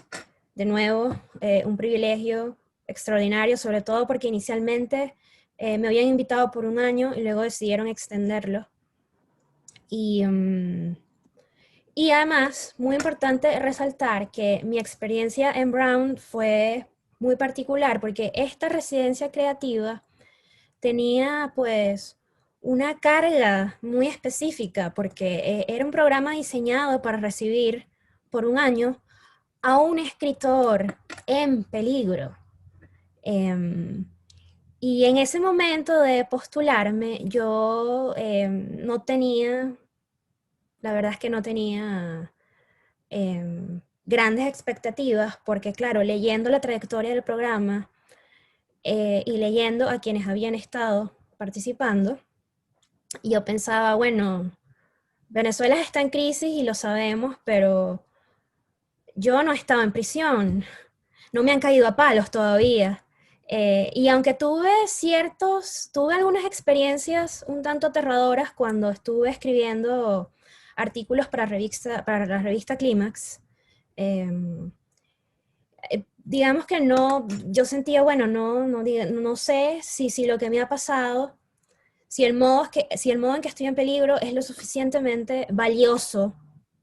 nuevo, un privilegio extraordinario, sobre todo porque inicialmente me habían invitado por 1 año y luego decidieron extenderlo. Y además, muy importante resaltar que mi experiencia en Brown fue muy particular porque esta residencia creativa tenía pues una carga muy específica porque era un programa diseñado para recibir por 1 año a un escritor en peligro. Y en ese momento de postularme, yo no tenía, la verdad es que no tenía grandes expectativas, porque claro, leyendo la trayectoria del programa y leyendo a quienes habían estado participando, yo pensaba, bueno, Venezuela está en crisis y lo sabemos, pero yo no estaba en prisión, no me han caído a palos todavía. Y aunque tuve algunas experiencias un tanto aterradoras cuando estuve escribiendo artículos para la revista Clímax, digamos que no, yo sentía, bueno, no sé si lo que me ha pasado, si el modo en que estoy en peligro es lo suficientemente valioso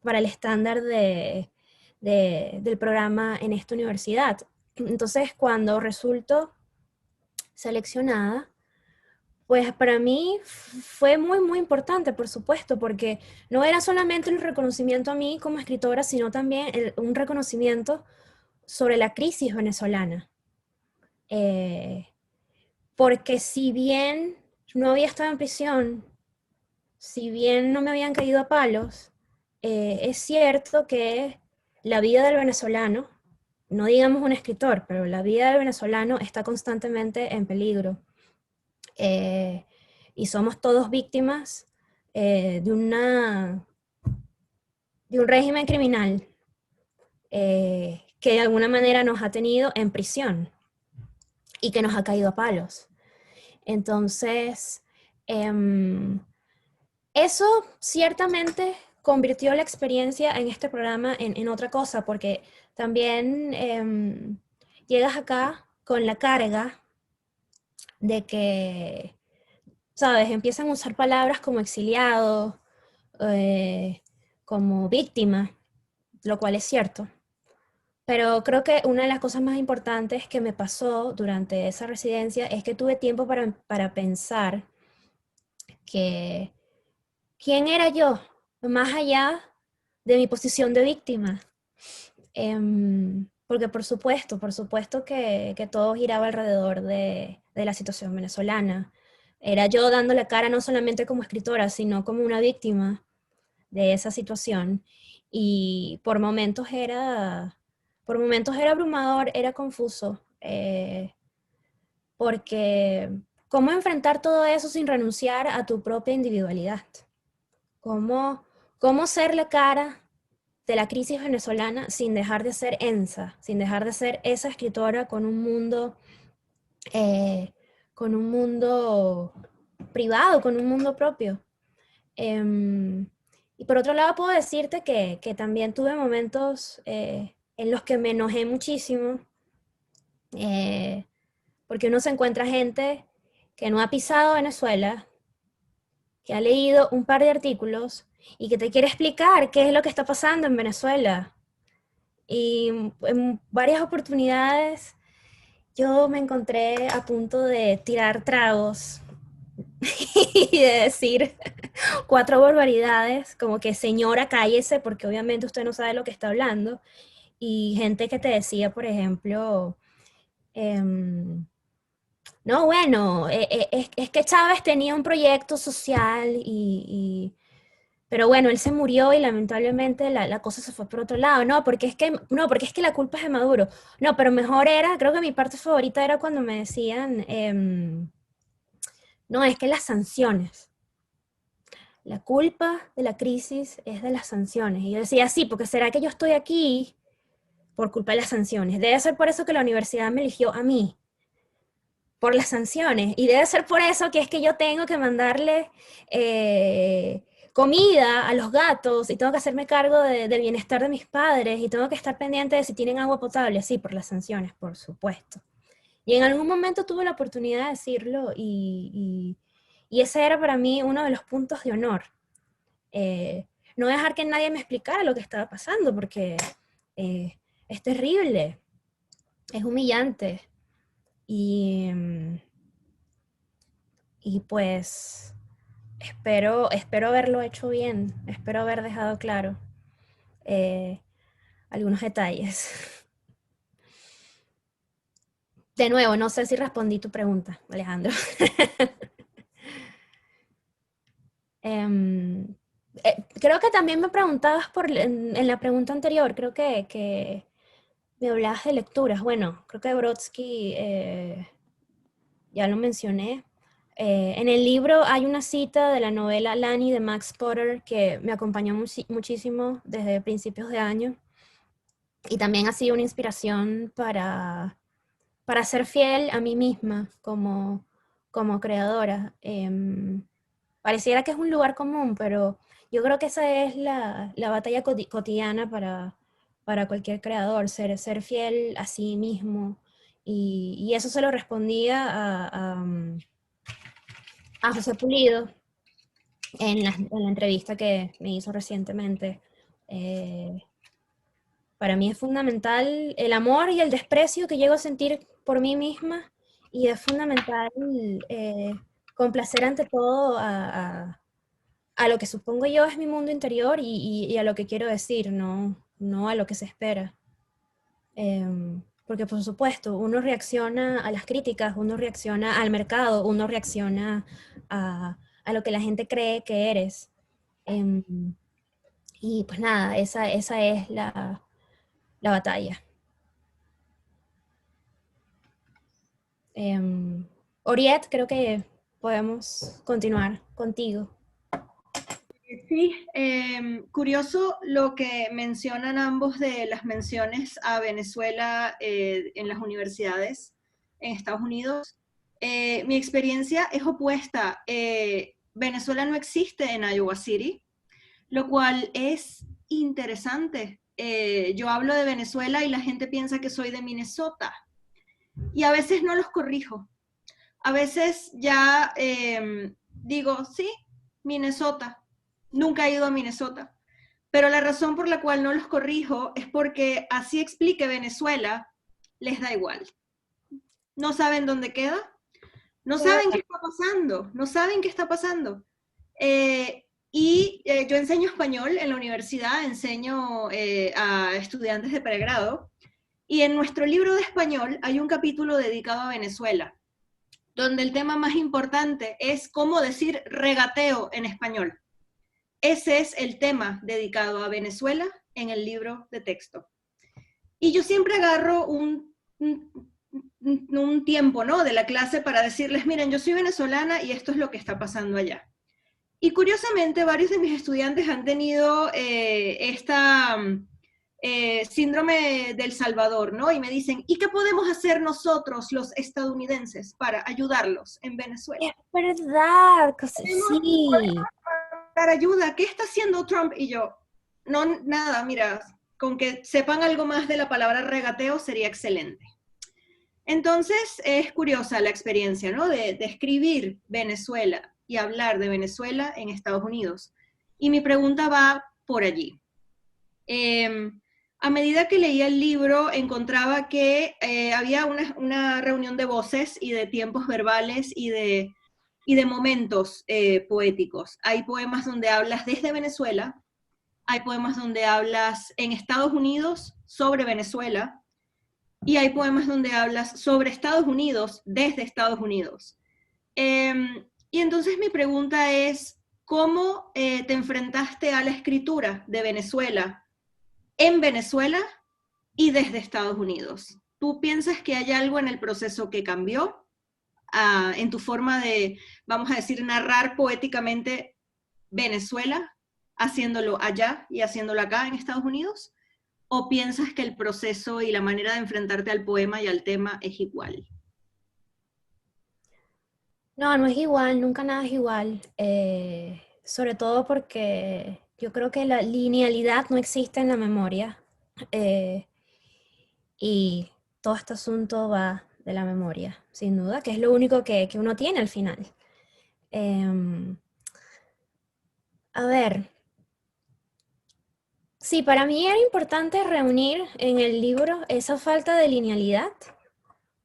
para el estándar del programa en esta universidad. Entonces, cuando resulto seleccionada, pues para mí fue muy, muy importante, por supuesto, porque no era solamente un reconocimiento a mí como escritora, sino también un reconocimiento sobre la crisis venezolana. Porque si bien no había estado en prisión, si bien no me habían caído a palos, es cierto que la vida del venezolano, no digamos un escritor, pero la vida del venezolano está constantemente en peligro. Y somos todos víctimas de un régimen criminal que de alguna manera nos ha tenido en prisión y que nos ha caído a palos. Entonces, eso ciertamente convirtió la experiencia en este programa en otra cosa, porque también llegas acá con la carga de que, ¿sabes? Empiezan a usar palabras como exiliado, como víctima, lo cual es cierto. Pero creo que una de las cosas más importantes que me pasó durante esa residencia es que tuve tiempo para pensar que quién era yo, más allá de mi posición de víctima. Porque por supuesto que todo giraba alrededor de la situación venezolana. Era yo dando la cara no solamente como escritora, sino como una víctima de esa situación. Y por momentos era abrumador, era confuso, porque ¿cómo enfrentar todo eso sin renunciar a tu propia individualidad? ¿Cómo ser la cara de la crisis venezolana sin dejar de ser Ensa, sin dejar de ser esa escritora con un mundo privado, con un mundo propio? Y por otro lado puedo decirte que también tuve momentos en los que me enojé muchísimo, porque uno se encuentra gente que no ha pisado Venezuela, que ha leído un par de artículos y que te quiere explicar qué es lo que está pasando en Venezuela. Y en varias oportunidades yo me encontré a punto de tirar tragos y de decir 4 barbaridades, como que señora, cállese, porque obviamente usted no sabe lo que está hablando. Y gente que te decía, por ejemplo, no, bueno, es que Chávez tenía un proyecto social pero bueno, él se murió y lamentablemente la cosa se fue por otro lado. No, porque es que la culpa es de Maduro. No, pero mejor era, creo que mi parte favorita era cuando me decían, no, es que las sanciones. la culpa de la crisis es de las sanciones. Y yo decía, sí, porque ¿será que yo estoy aquí por culpa de las sanciones? Debe ser por eso que la universidad me eligió a mí, por las sanciones. Y debe ser por eso que es que yo tengo que mandarle comida a los gatos y tengo que hacerme cargo del bienestar de mis padres y tengo que estar pendiente de si tienen agua potable. Sí, por las sanciones, por supuesto. Y en algún momento tuve la oportunidad de decirlo y ese era para mí uno de los puntos de honor. No dejar que nadie me explicara lo que estaba pasando, porque es terrible, es humillante. Y pues espero haberlo hecho bien, espero haber dejado claro algunos detalles. De nuevo, no sé si respondí tu pregunta, Alejandro. Creo que también me preguntabas en la pregunta anterior, creo que me hablabas de lecturas. Bueno, creo que Brodsky ya lo mencioné. En el libro hay una cita de la novela Lani de Max Potter que me acompañó muchísimo desde principios de año y también ha sido una inspiración para ser fiel a mí misma como creadora. Pareciera que es un lugar común, pero yo creo que esa es la batalla cotidiana para cualquier creador, ser fiel a sí mismo. Y eso se lo respondía a José Pulido en la entrevista que me hizo recientemente. Para mí es fundamental el amor y el desprecio que llego a sentir por mí misma, y es fundamental complacer ante todo a lo que supongo yo es mi mundo interior y a lo que quiero decir, no a lo que se espera. Porque por supuesto, uno reacciona a las críticas, uno reacciona al mercado, uno reacciona a lo que la gente cree que eres. Y pues nada, esa es la batalla. Oriet, creo que podemos continuar contigo. Sí, curioso lo que mencionan ambos de las menciones a Venezuela en las universidades en Estados Unidos. Mi experiencia es opuesta. Venezuela no existe en Iowa City, lo cual es interesante. Yo hablo de Venezuela y la gente piensa que soy de Minnesota. Y a veces no los corrijo. A veces ya digo, sí, Minnesota. Nunca he ido a Minnesota. Pero la razón por la cual no los corrijo es porque así explique Venezuela, les da igual. No saben dónde queda, no saben qué está pasando, no saben qué está pasando. Yo enseño español en la universidad, enseño a estudiantes de pregrado, y en nuestro libro de español hay un capítulo dedicado a Venezuela, donde el tema más importante es cómo decir regateo en español. Ese es el tema dedicado a Venezuela en el libro de texto. Y yo siempre agarro un tiempo, ¿no?, de la clase para decirles, miren, yo soy venezolana y esto es lo que está pasando allá. Y curiosamente, varios de mis estudiantes han tenido esta síndrome del Salvador, ¿no? Y me dicen, ¿y qué podemos hacer nosotros, los estadounidenses, para ayudarlos en Venezuela? Es verdad, sí. Para ayuda, ¿qué está haciendo Trump? Y yo, no, nada, mira, con que sepan algo más de la palabra regateo sería excelente. Entonces, es curiosa la experiencia, ¿no?, de escribir Venezuela y hablar de Venezuela en Estados Unidos. Y mi pregunta va por allí. A medida que leía el libro, encontraba que había una reunión de voces y de tiempos verbales y de momentos poéticos. Hay poemas donde hablas desde Venezuela, hay poemas donde hablas en Estados Unidos sobre Venezuela, y hay poemas donde hablas sobre Estados Unidos desde Estados Unidos. Y entonces mi pregunta es, ¿cómo te enfrentaste a la escritura de Venezuela en Venezuela y desde Estados Unidos? ¿Tú piensas que hay algo en el proceso que cambió en tu forma de, vamos a decir, narrar poéticamente Venezuela, haciéndolo allá y haciéndolo acá en Estados Unidos? ¿O piensas que el proceso y la manera de enfrentarte al poema y al tema es igual? No, no es igual, nunca nada es igual. Sobre todo porque yo creo que la linealidad no existe en la memoria. eh, y todo este asunto va de la memoria, sin duda, que es lo único que uno tiene al final. Em, a ver, sí, para mí era importante reunir en el libro esa falta de linealidad,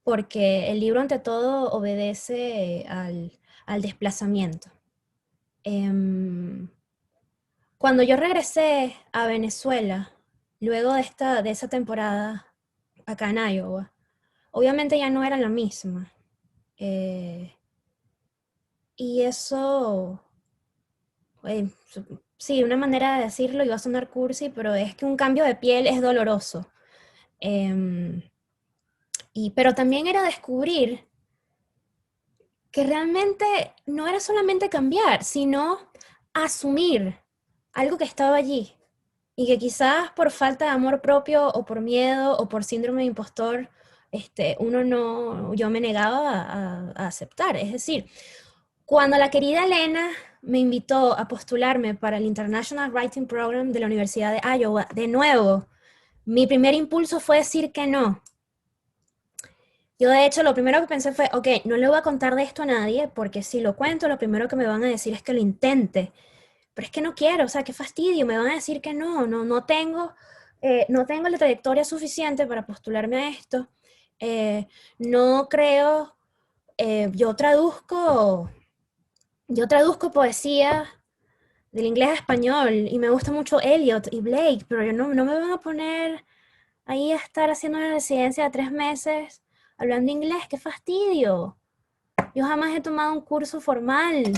porque el libro ante todo obedece al desplazamiento. Em, Cuando yo regresé a Venezuela, luego de esa temporada acá en Iowa, obviamente ya no era la misma. Eh, y eso, eh, sí, una manera de decirlo iba a sonar cursi, pero es que un cambio de piel es doloroso. Em, pero también era descubrir que realmente no era solamente cambiar, sino asumir algo que estaba allí y que quizás por falta de amor propio o por miedo o por síndrome de impostor, yo me negaba a aceptar. Es decir, cuando la querida Elena me invitó a postularme para el International Writing Program de la Universidad de Iowa, de nuevo, mi primer impulso fue decir que no. Yo de hecho lo primero que pensé fue, ok, no le voy a contar de esto a nadie, porque si lo cuento, lo primero que me van a decir es que lo intente. Pero es que no quiero, o sea, qué fastidio, me van a decir que no tengo la trayectoria suficiente para postularme a esto. Eh, no creo, eh, yo traduzco, yo traduzco poesía del inglés a español y me gusta mucho Eliot y Blake, pero no me van a poner ahí a estar haciendo una residencia de 3 meses hablando inglés, qué fastidio. Yo jamás he tomado un curso formal,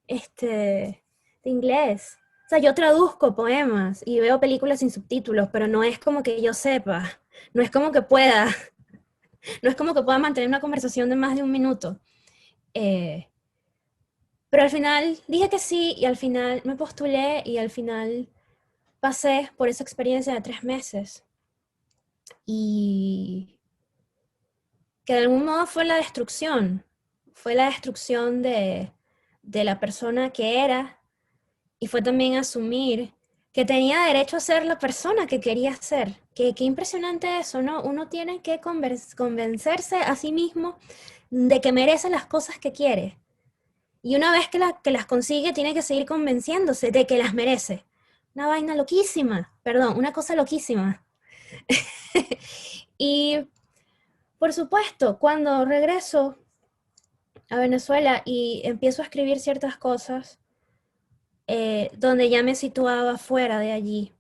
de inglés. O sea, yo traduzco poemas y veo películas sin subtítulos, pero no es como que yo sepa, no es como que pueda, no es como que pueda mantener una conversación de más de un minuto. Eh, pero al final dije que sí y al final me postulé y al final pasé por esa experiencia de 3 meses. Y que de algún modo fue la destrucción de la persona que era y fue también asumir que tenía derecho a ser la persona que quería ser. Qué impresionante eso, ¿no? Uno tiene que convencerse a sí mismo de que merece las cosas que quiere. Y una vez que las consigue, tiene que seguir convenciéndose de que las merece. Una vaina loquísima, perdón, una cosa loquísima. Y por supuesto, cuando regreso a Venezuela y empiezo a escribir ciertas cosas, donde ya me situaba fuera de allí,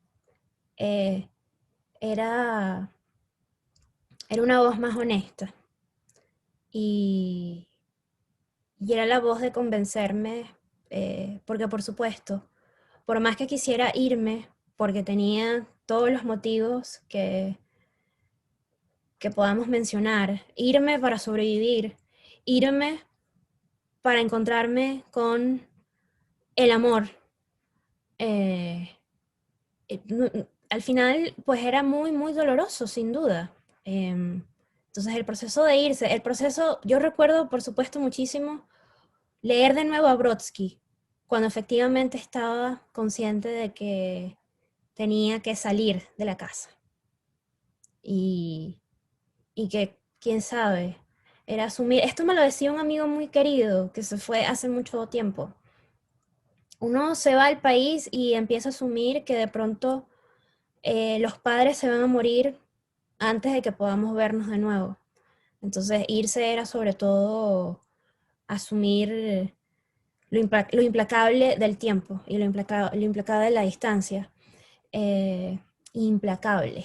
eh, era, era una voz más honesta y, y era la voz de convencerme, porque por supuesto, por más que quisiera irme, porque tenía todos los motivos que podamos mencionar, irme para sobrevivir, irme para encontrarme con el amor. eh, Al final, pues era muy, muy doloroso, sin duda. Entonces, el proceso de irse, yo recuerdo, por supuesto, muchísimo leer de nuevo a Brodsky, cuando efectivamente estaba consciente de que tenía que salir de la casa. Y, y que, quién sabe, era asumir, esto me lo decía un amigo muy querido que se fue hace mucho tiempo. Uno se va al país y empieza a asumir que de pronto los padres se van a morir antes de que podamos vernos de nuevo. Entonces, irse era sobre todo asumir lo implacable del tiempo y lo implacable de la distancia. Eh, Implacable.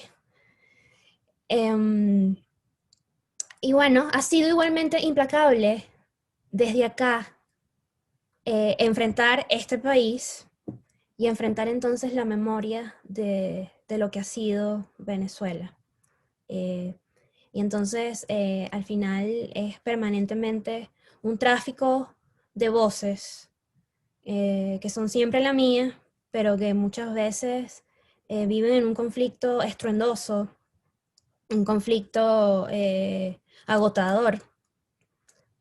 Em, y bueno, ha sido igualmente implacable desde acá enfrentar este país y enfrentar entonces la memoria de lo que ha sido Venezuela. Y entonces al final es permanentemente un tráfico de voces que son siempre la mía, pero que muchas veces viven en un conflicto estruendoso, un conflicto agotador,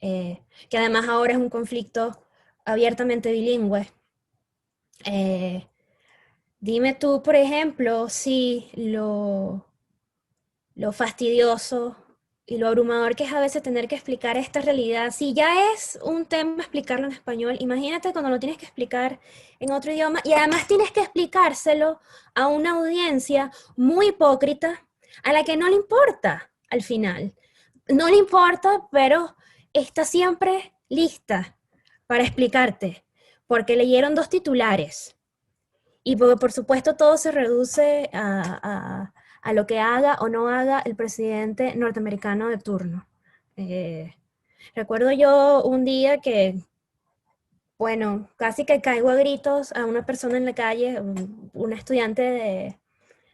que además ahora es un conflicto abiertamente bilingüe. Eh, Dime tú, por ejemplo, si lo fastidioso y lo abrumador que es a veces tener que explicar esta realidad. Si ya es un tema explicarlo en español, imagínate cuando lo tienes que explicar en otro idioma y además tienes que explicárselo a una audiencia muy hipócrita a la que no le importa al final. No le importa, pero está siempre lista para explicarte, porque leyeron dos titulares y por supuesto todo se reduce a lo que haga o no haga el presidente norteamericano de turno. Eh, Recuerdo yo un día que, bueno, casi que caigo a gritos a una persona en la calle, una estudiante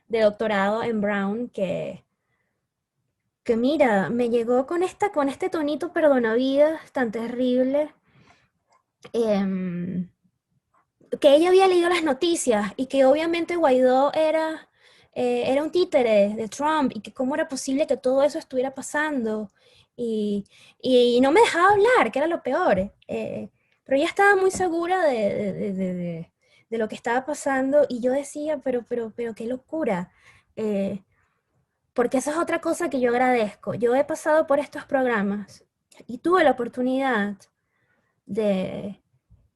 de doctorado en Brown, que mira, me llegó con este tonito perdonavidas tan terrible. em, que ella había leído las noticias y que obviamente Guaidó era un títere de Trump y que cómo era posible que todo eso estuviera pasando y, y no me dejaba hablar, que era lo peor. Pero ella estaba muy segura de lo que estaba pasando y yo decía, pero qué locura. Eh, Porque esa es otra cosa que yo agradezco. Yo he pasado por estos programas y tuve la oportunidad de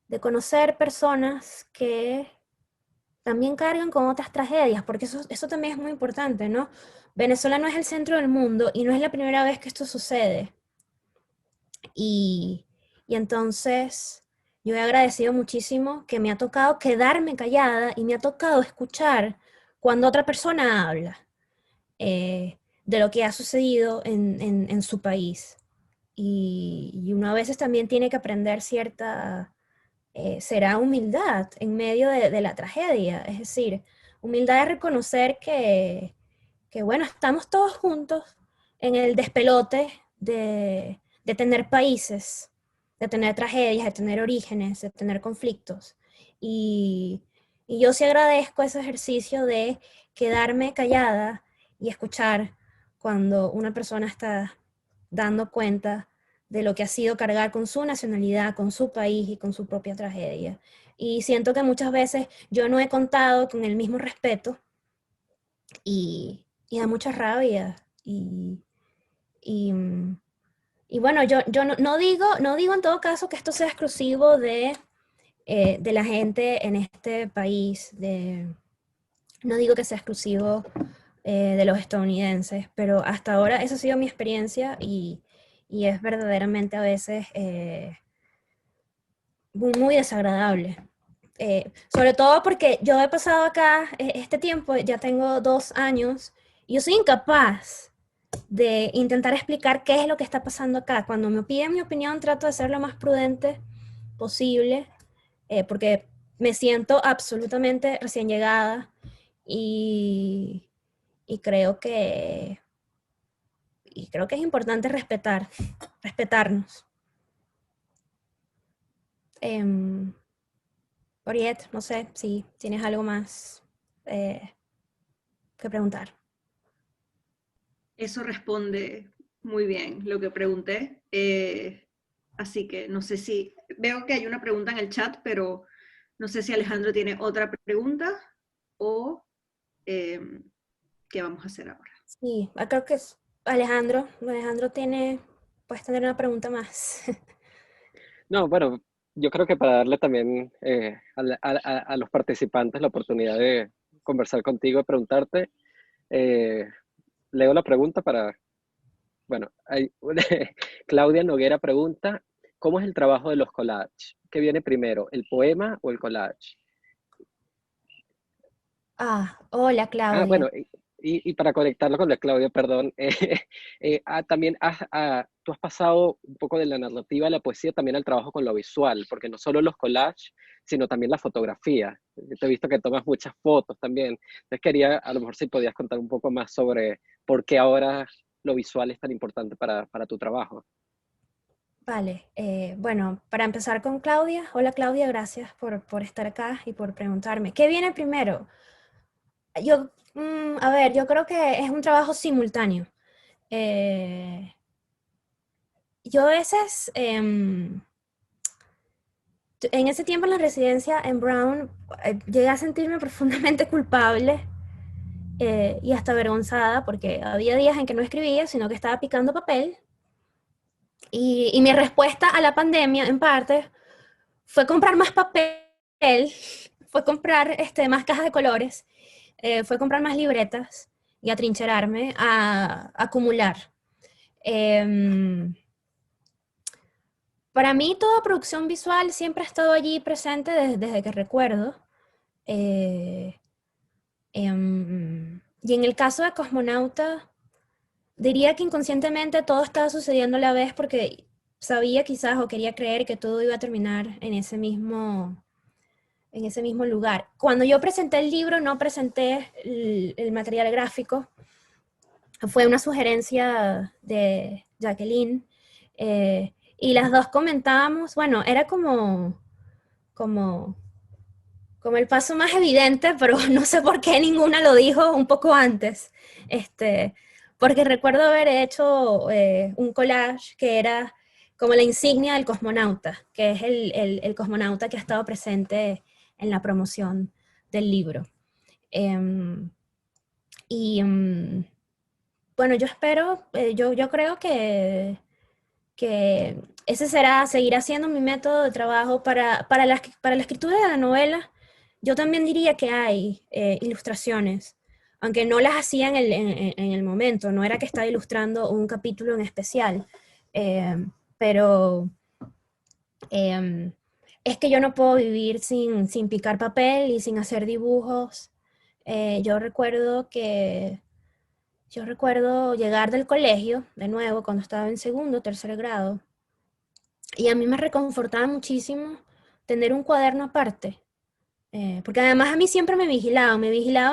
de conocer personas que también cargan con otras tragedias, porque eso también es muy importante, ¿no? Venezuela no es el centro del mundo y no es la primera vez que esto sucede. Y, y entonces yo he agradecido muchísimo que me ha tocado quedarme callada y me ha tocado escuchar cuando otra persona habla de lo que ha sucedido en su país. Y uno a veces también tiene que aprender cierta será humildad en medio de la tragedia, es decir, humildad es reconocer que, bueno, estamos todos juntos en el despelote de tener países, de tener tragedias, de tener orígenes, de tener conflictos. Y, y yo sí agradezco ese ejercicio de quedarme callada y escuchar cuando una persona está dando cuenta de lo que ha sido cargar con su nacionalidad, con su país y con su propia tragedia. Y siento que muchas veces yo no he contado con el mismo respeto y da mucha rabia. Y, y bueno, yo no digo en todo caso que esto sea exclusivo de la gente en este país, no digo que sea exclusivo de los estadounidenses, pero hasta ahora esa ha sido mi experiencia y es verdaderamente a veces muy desagradable. Sobre todo porque yo he pasado acá este tiempo, ya tengo 2 años, y yo soy incapaz de intentar explicar qué es lo que está pasando acá. Cuando me piden mi opinión, trato de ser lo más prudente posible, porque me siento absolutamente recién llegada y, y creo que, y creo que es importante respetarnos. Eh, Oriet, no sé si tienes algo más eh, que preguntar. Eso responde muy bien lo que pregunté. Así que no sé si, veo que hay una pregunta en el chat, pero no sé si Alejandro tiene otra pregunta o qué vamos a hacer ahora. Sí, creo que es Alejandro. Alejandro puedes tener una pregunta más. No, bueno, yo creo que para darle también a los participantes la oportunidad de conversar contigo y preguntarte, eh, leo la pregunta para, bueno, Claudia Noguera pregunta, ¿cómo es el trabajo de los collages? ¿Qué viene primero, el poema o el collage? Hola Ah, Claudia. bueno, y para conectarlo con la Claudia, perdón, también tú has pasado un poco de la narrativa a la poesía también al trabajo con lo visual, porque no solo los collages, sino también la fotografía. Te he visto que tomas muchas fotos también. Entonces quería, a lo mejor si podías contar un poco más sobre por qué ahora lo visual es tan importante para tu trabajo. Vale, bueno, para empezar con Claudia. Hola Claudia, gracias por estar acá y por preguntarme. ¿Qué viene primero? A ver, yo creo que es un trabajo simultáneo. Eh, yo a veces, en ese tiempo en la residencia en Brown, llegué a sentirme profundamente culpable y hasta avergonzada porque había días en que no escribía, sino que estaba picando papel. Y mi respuesta a la pandemia, en parte, fue comprar más papel, fue comprar más cajas de colores, fue comprar más libretas y atrincherarme a acumular. Em, para mí toda producción visual siempre ha estado allí presente desde que recuerdo. Eh, y en el caso de Cosmonauta, diría que inconscientemente todo estaba sucediendo a la vez porque sabía quizás o quería creer que todo iba a terminar en ese mismo lugar. Cuando yo presenté el libro, no presenté el material gráfico, fue una sugerencia de Jacqueline, y las dos comentábamos, bueno, era como, como el paso más evidente, pero no sé por qué ninguna lo dijo un poco antes, porque recuerdo haber hecho un collage que era como la insignia del cosmonauta, que es el cosmonauta que ha estado presente en la promoción del libro. Y bueno, yo espero, yo creo que ese seguirá siendo mi método de trabajo para la escritura de la novela. Yo también diría que hay ilustraciones, aunque no las hacía en el momento, no era que estaba ilustrando un capítulo en especial, pero es que yo no puedo vivir sin picar papel y sin hacer dibujos. Yo recuerdo llegar del colegio, de nuevo, cuando estaba en segundo, tercer grado, y a mí me reconfortaba muchísimo tener un cuaderno aparte, porque además a mí siempre me vigilaban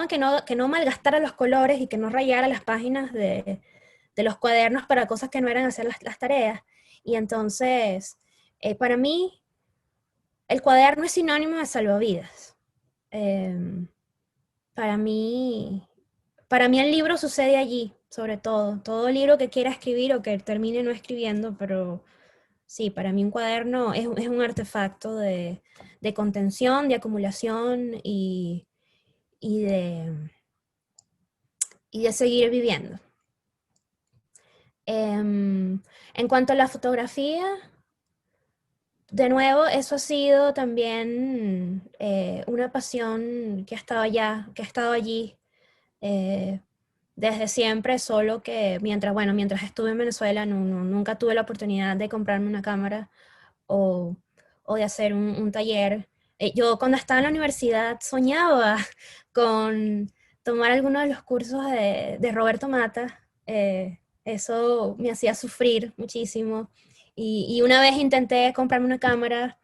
que no malgastara los colores y que no rayara las páginas de los cuadernos para cosas que no eran hacer las tareas. Y entonces, para mí, el cuaderno es sinónimo de salvavidas. Eh, para mí, para mí el libro sucede allí, sobre todo. Todo libro que quiera escribir o que termine no escribiendo, pero sí, para mí un cuaderno es un artefacto de contención, de acumulación y de, y de seguir viviendo. En cuanto a la fotografía, de nuevo, eso ha sido también una pasión que ha estado allá, que ha estado allí desde siempre, solo que mientras estuve en Venezuela nunca tuve la oportunidad de comprarme una cámara o, o de hacer un taller. Yo cuando estaba en la universidad soñaba con tomar alguno de los cursos de Roberto Mata. Eso me hacía sufrir muchísimo. Y una vez intenté comprarme una cámara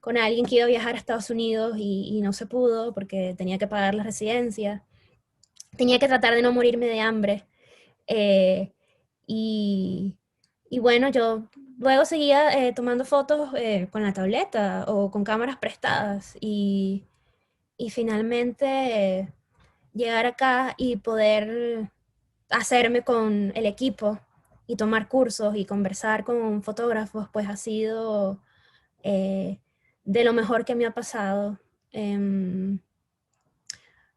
con alguien que iba a viajar a Estados Unidos y no se pudo porque tenía que pagar la residencia. Tenía que tratar de no morirme de hambre. Eh, y, y bueno, yo luego seguía tomando fotos con la tableta o con cámaras prestadas y finalmente llegar acá y poder hacerme con el equipo y tomar cursos y conversar con fotógrafos, pues ha sido eh, de lo mejor que me ha pasado.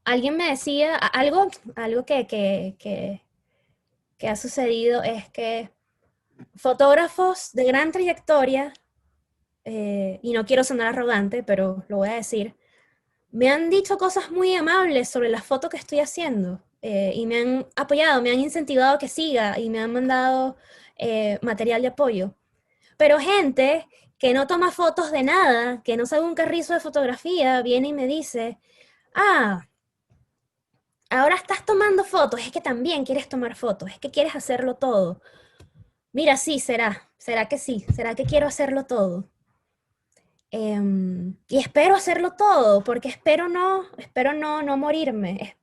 Alguien me decía, algo que ha sucedido es que fotógrafos de gran trayectoria, y no quiero sonar arrogante, pero lo voy a decir, me han dicho cosas muy amables sobre la foto que estoy haciendo y me han apoyado, me han incentivado que siga y me han mandado material de apoyo. Pero gente que no toma fotos de nada, que no sabe un carrizo de fotografía, viene y me dice, ah, ahora estás tomando fotos, es que también quieres tomar fotos, es que quieres hacerlo todo. Mira, sí, será que sí, será que quiero hacerlo todo. Y espero hacerlo todo, porque espero no morirme,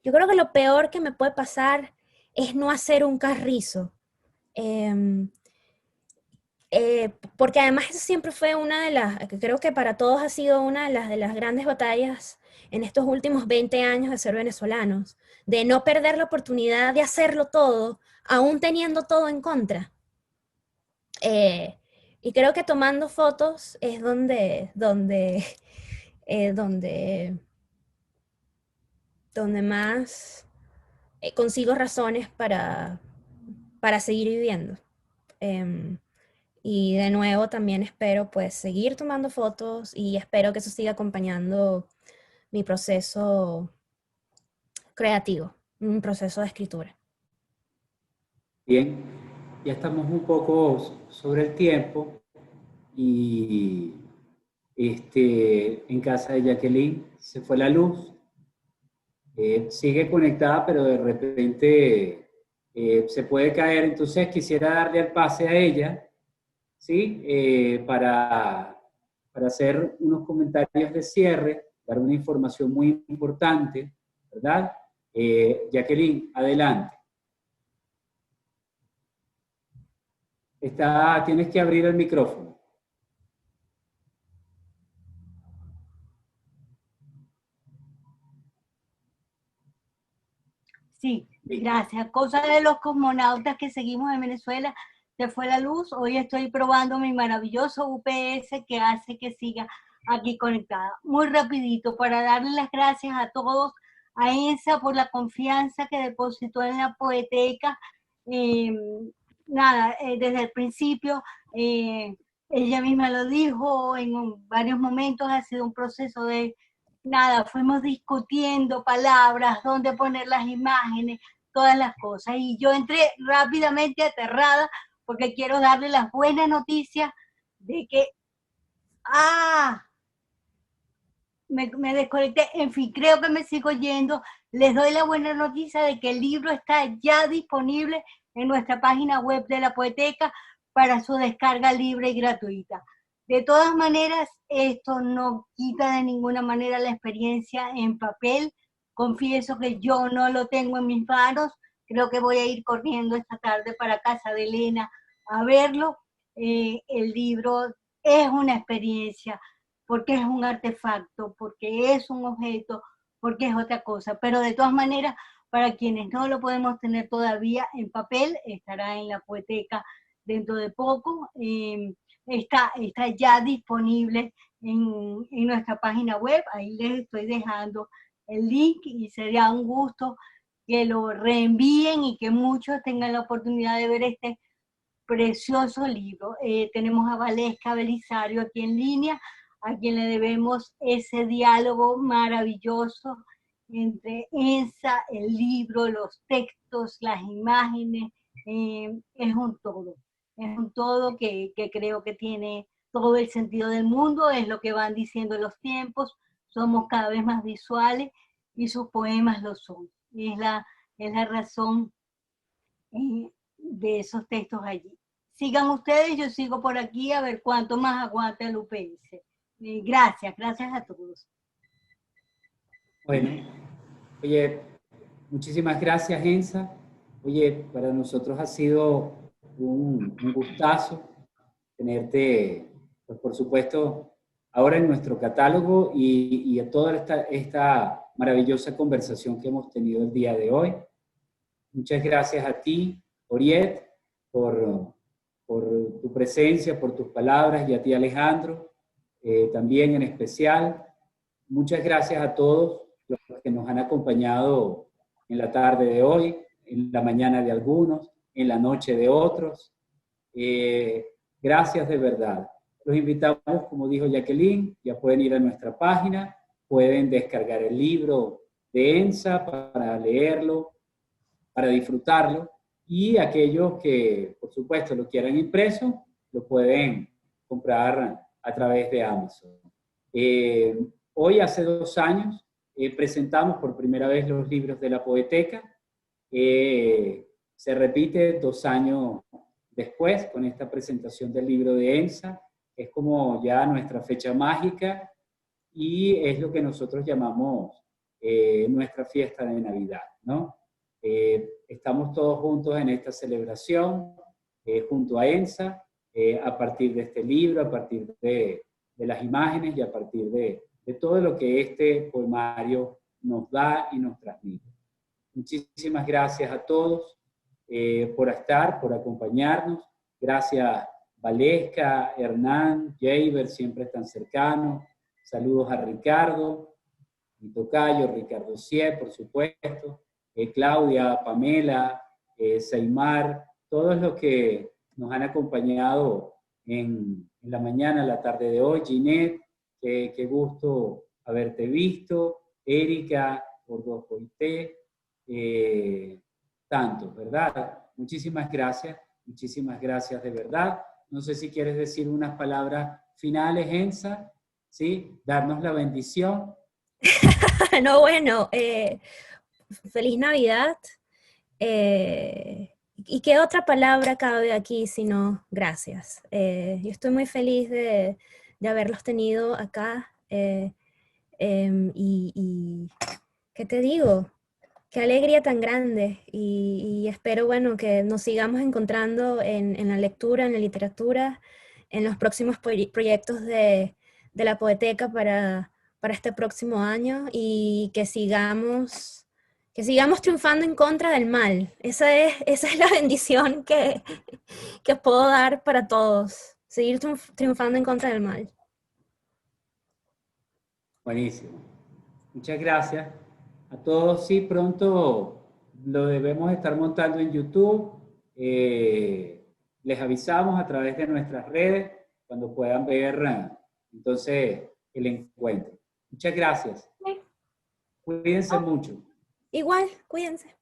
yo creo que lo peor que me puede pasar es no hacer un carrizo. porque además eso siempre fue una de las, que creo que para todos ha sido una de las grandes batallas en estos últimos 20 años de ser venezolanos, de no perder la oportunidad de hacerlo todo, aún teniendo todo en contra. Eh, y creo que tomando fotos es donde, donde más consigo razones para seguir viviendo. Y de nuevo también espero pues seguir tomando fotos y espero que eso siga acompañando mi proceso creativo, un proceso de escritura. Bien, ya estamos un poco sobre el tiempo y en casa de Jacqueline se fue la luz. Sigue conectada, pero de repente se puede caer. Entonces quisiera darle el pase a ella, ¿sí? Para hacer unos comentarios de cierre, dar una información muy importante, ¿verdad? Jacqueline, adelante. Tienes que abrir el micrófono. Sí, gracias. Cosa de los cosmonautas que seguimos en Venezuela, se fue la luz. Hoy estoy probando mi maravilloso UPS que hace que siga aquí conectada. Muy rapidito, para darle las gracias a todos, a ENSA por la confianza que depositó en la Poeteca. Desde el principio, ella misma lo dijo, en varios momentos ha sido un proceso de fuimos discutiendo palabras, dónde poner las imágenes, todas las cosas. Y yo entré rápidamente aterrada porque quiero darle las buenas noticias de que, me desconecté. En fin, creo que me sigo yendo. Les doy la buena noticia de que el libro está ya disponible en nuestra página web de la Poeteca para su descarga libre y gratuita. De todas maneras, esto no quita de ninguna manera la experiencia en papel. Confieso que yo no lo tengo en mis manos. Creo que voy a ir corriendo esta tarde para casa de Elena a verlo. El libro es una experiencia, porque es un artefacto, porque es un objeto, porque es otra cosa. Pero de todas maneras, para quienes no lo podemos tener todavía en papel, estará en la Poeteca dentro de poco. Está ya disponible en nuestra página web. Ahí les estoy dejando el link y sería un gusto que lo reenvíen y que muchos tengan la oportunidad de ver este precioso libro. Tenemos a Valesca Belisario aquí en línea, a quien le debemos ese diálogo maravilloso entre ENSA, el libro, los textos, las imágenes. Es un todo. Es un todo que creo que tiene todo el sentido del mundo, es lo que van diciendo los tiempos, somos cada vez más visuales y sus poemas lo son. Es la razón de esos textos allí. Sigan ustedes, yo sigo por aquí a ver cuánto más aguanta el UPS. Gracias a todos. Bueno, oye, muchísimas gracias, Ensa. Oye, para nosotros ha sido un gustazo tenerte, pues por supuesto, ahora en nuestro catálogo y a toda esta maravillosa conversación que hemos tenido el día de hoy. Muchas gracias a ti, Oriet, por tu presencia, por tus palabras, y a ti, Alejandro, también en especial. Muchas gracias a todos los que nos han acompañado en la tarde de hoy, en la mañana de algunos, en la noche de otros. Gracias de verdad. Los invitamos, como dijo Jacqueline, ya pueden ir a nuestra página, pueden descargar el libro de ENSA para leerlo, para disfrutarlo, y aquellos que, por supuesto, lo quieran impreso, lo pueden comprar a través de Amazon. Hoy, hace 2 años, presentamos por primera vez los libros de la Poeteca. Se repite 2 años después con esta presentación del libro de ENSA. Es como ya nuestra fecha mágica y es lo que nosotros llamamos nuestra fiesta de Navidad, ¿no? Estamos todos juntos en esta celebración, junto a ENSA, a partir de este libro, a partir de las imágenes y a partir de todo lo que este poemario nos da y nos transmite. Muchísimas gracias a todos por estar, por acompañarnos. Gracias Valesca, Hernán, Jaber, siempre tan cercanos. Saludos a Ricardo, mi tocayo, Ricardo Sie, por supuesto, Claudia, Pamela, Seymar, todos los que nos han acompañado en la mañana, la tarde de hoy. Ginette, qué gusto haberte visto. Erika, Bordeaux Coité, tantos, ¿verdad? Muchísimas gracias de verdad. No sé si quieres decir unas palabras finales, Ensa, ¿sí? Darnos la bendición. No, bueno, feliz Navidad. ¿Y qué otra palabra cabe aquí sino gracias? Yo estoy muy feliz de haberlos tenido acá. Y ¿qué te digo? Qué alegría tan grande. Y espero, bueno, que nos sigamos encontrando en la lectura, en la literatura, en los próximos proyectos de la Poeteca para este próximo año, y que sigamos triunfando en contra del mal. Esa es la bendición que puedo dar para todos. Seguir triunfando en contra del mal. Buenísimo. Muchas gracias a todos. Sí, pronto lo debemos estar montando en YouTube. Les avisamos a través de nuestras redes cuando puedan ver entonces el encuentro. Muchas gracias. Cuídense mucho. Igual, cuídense.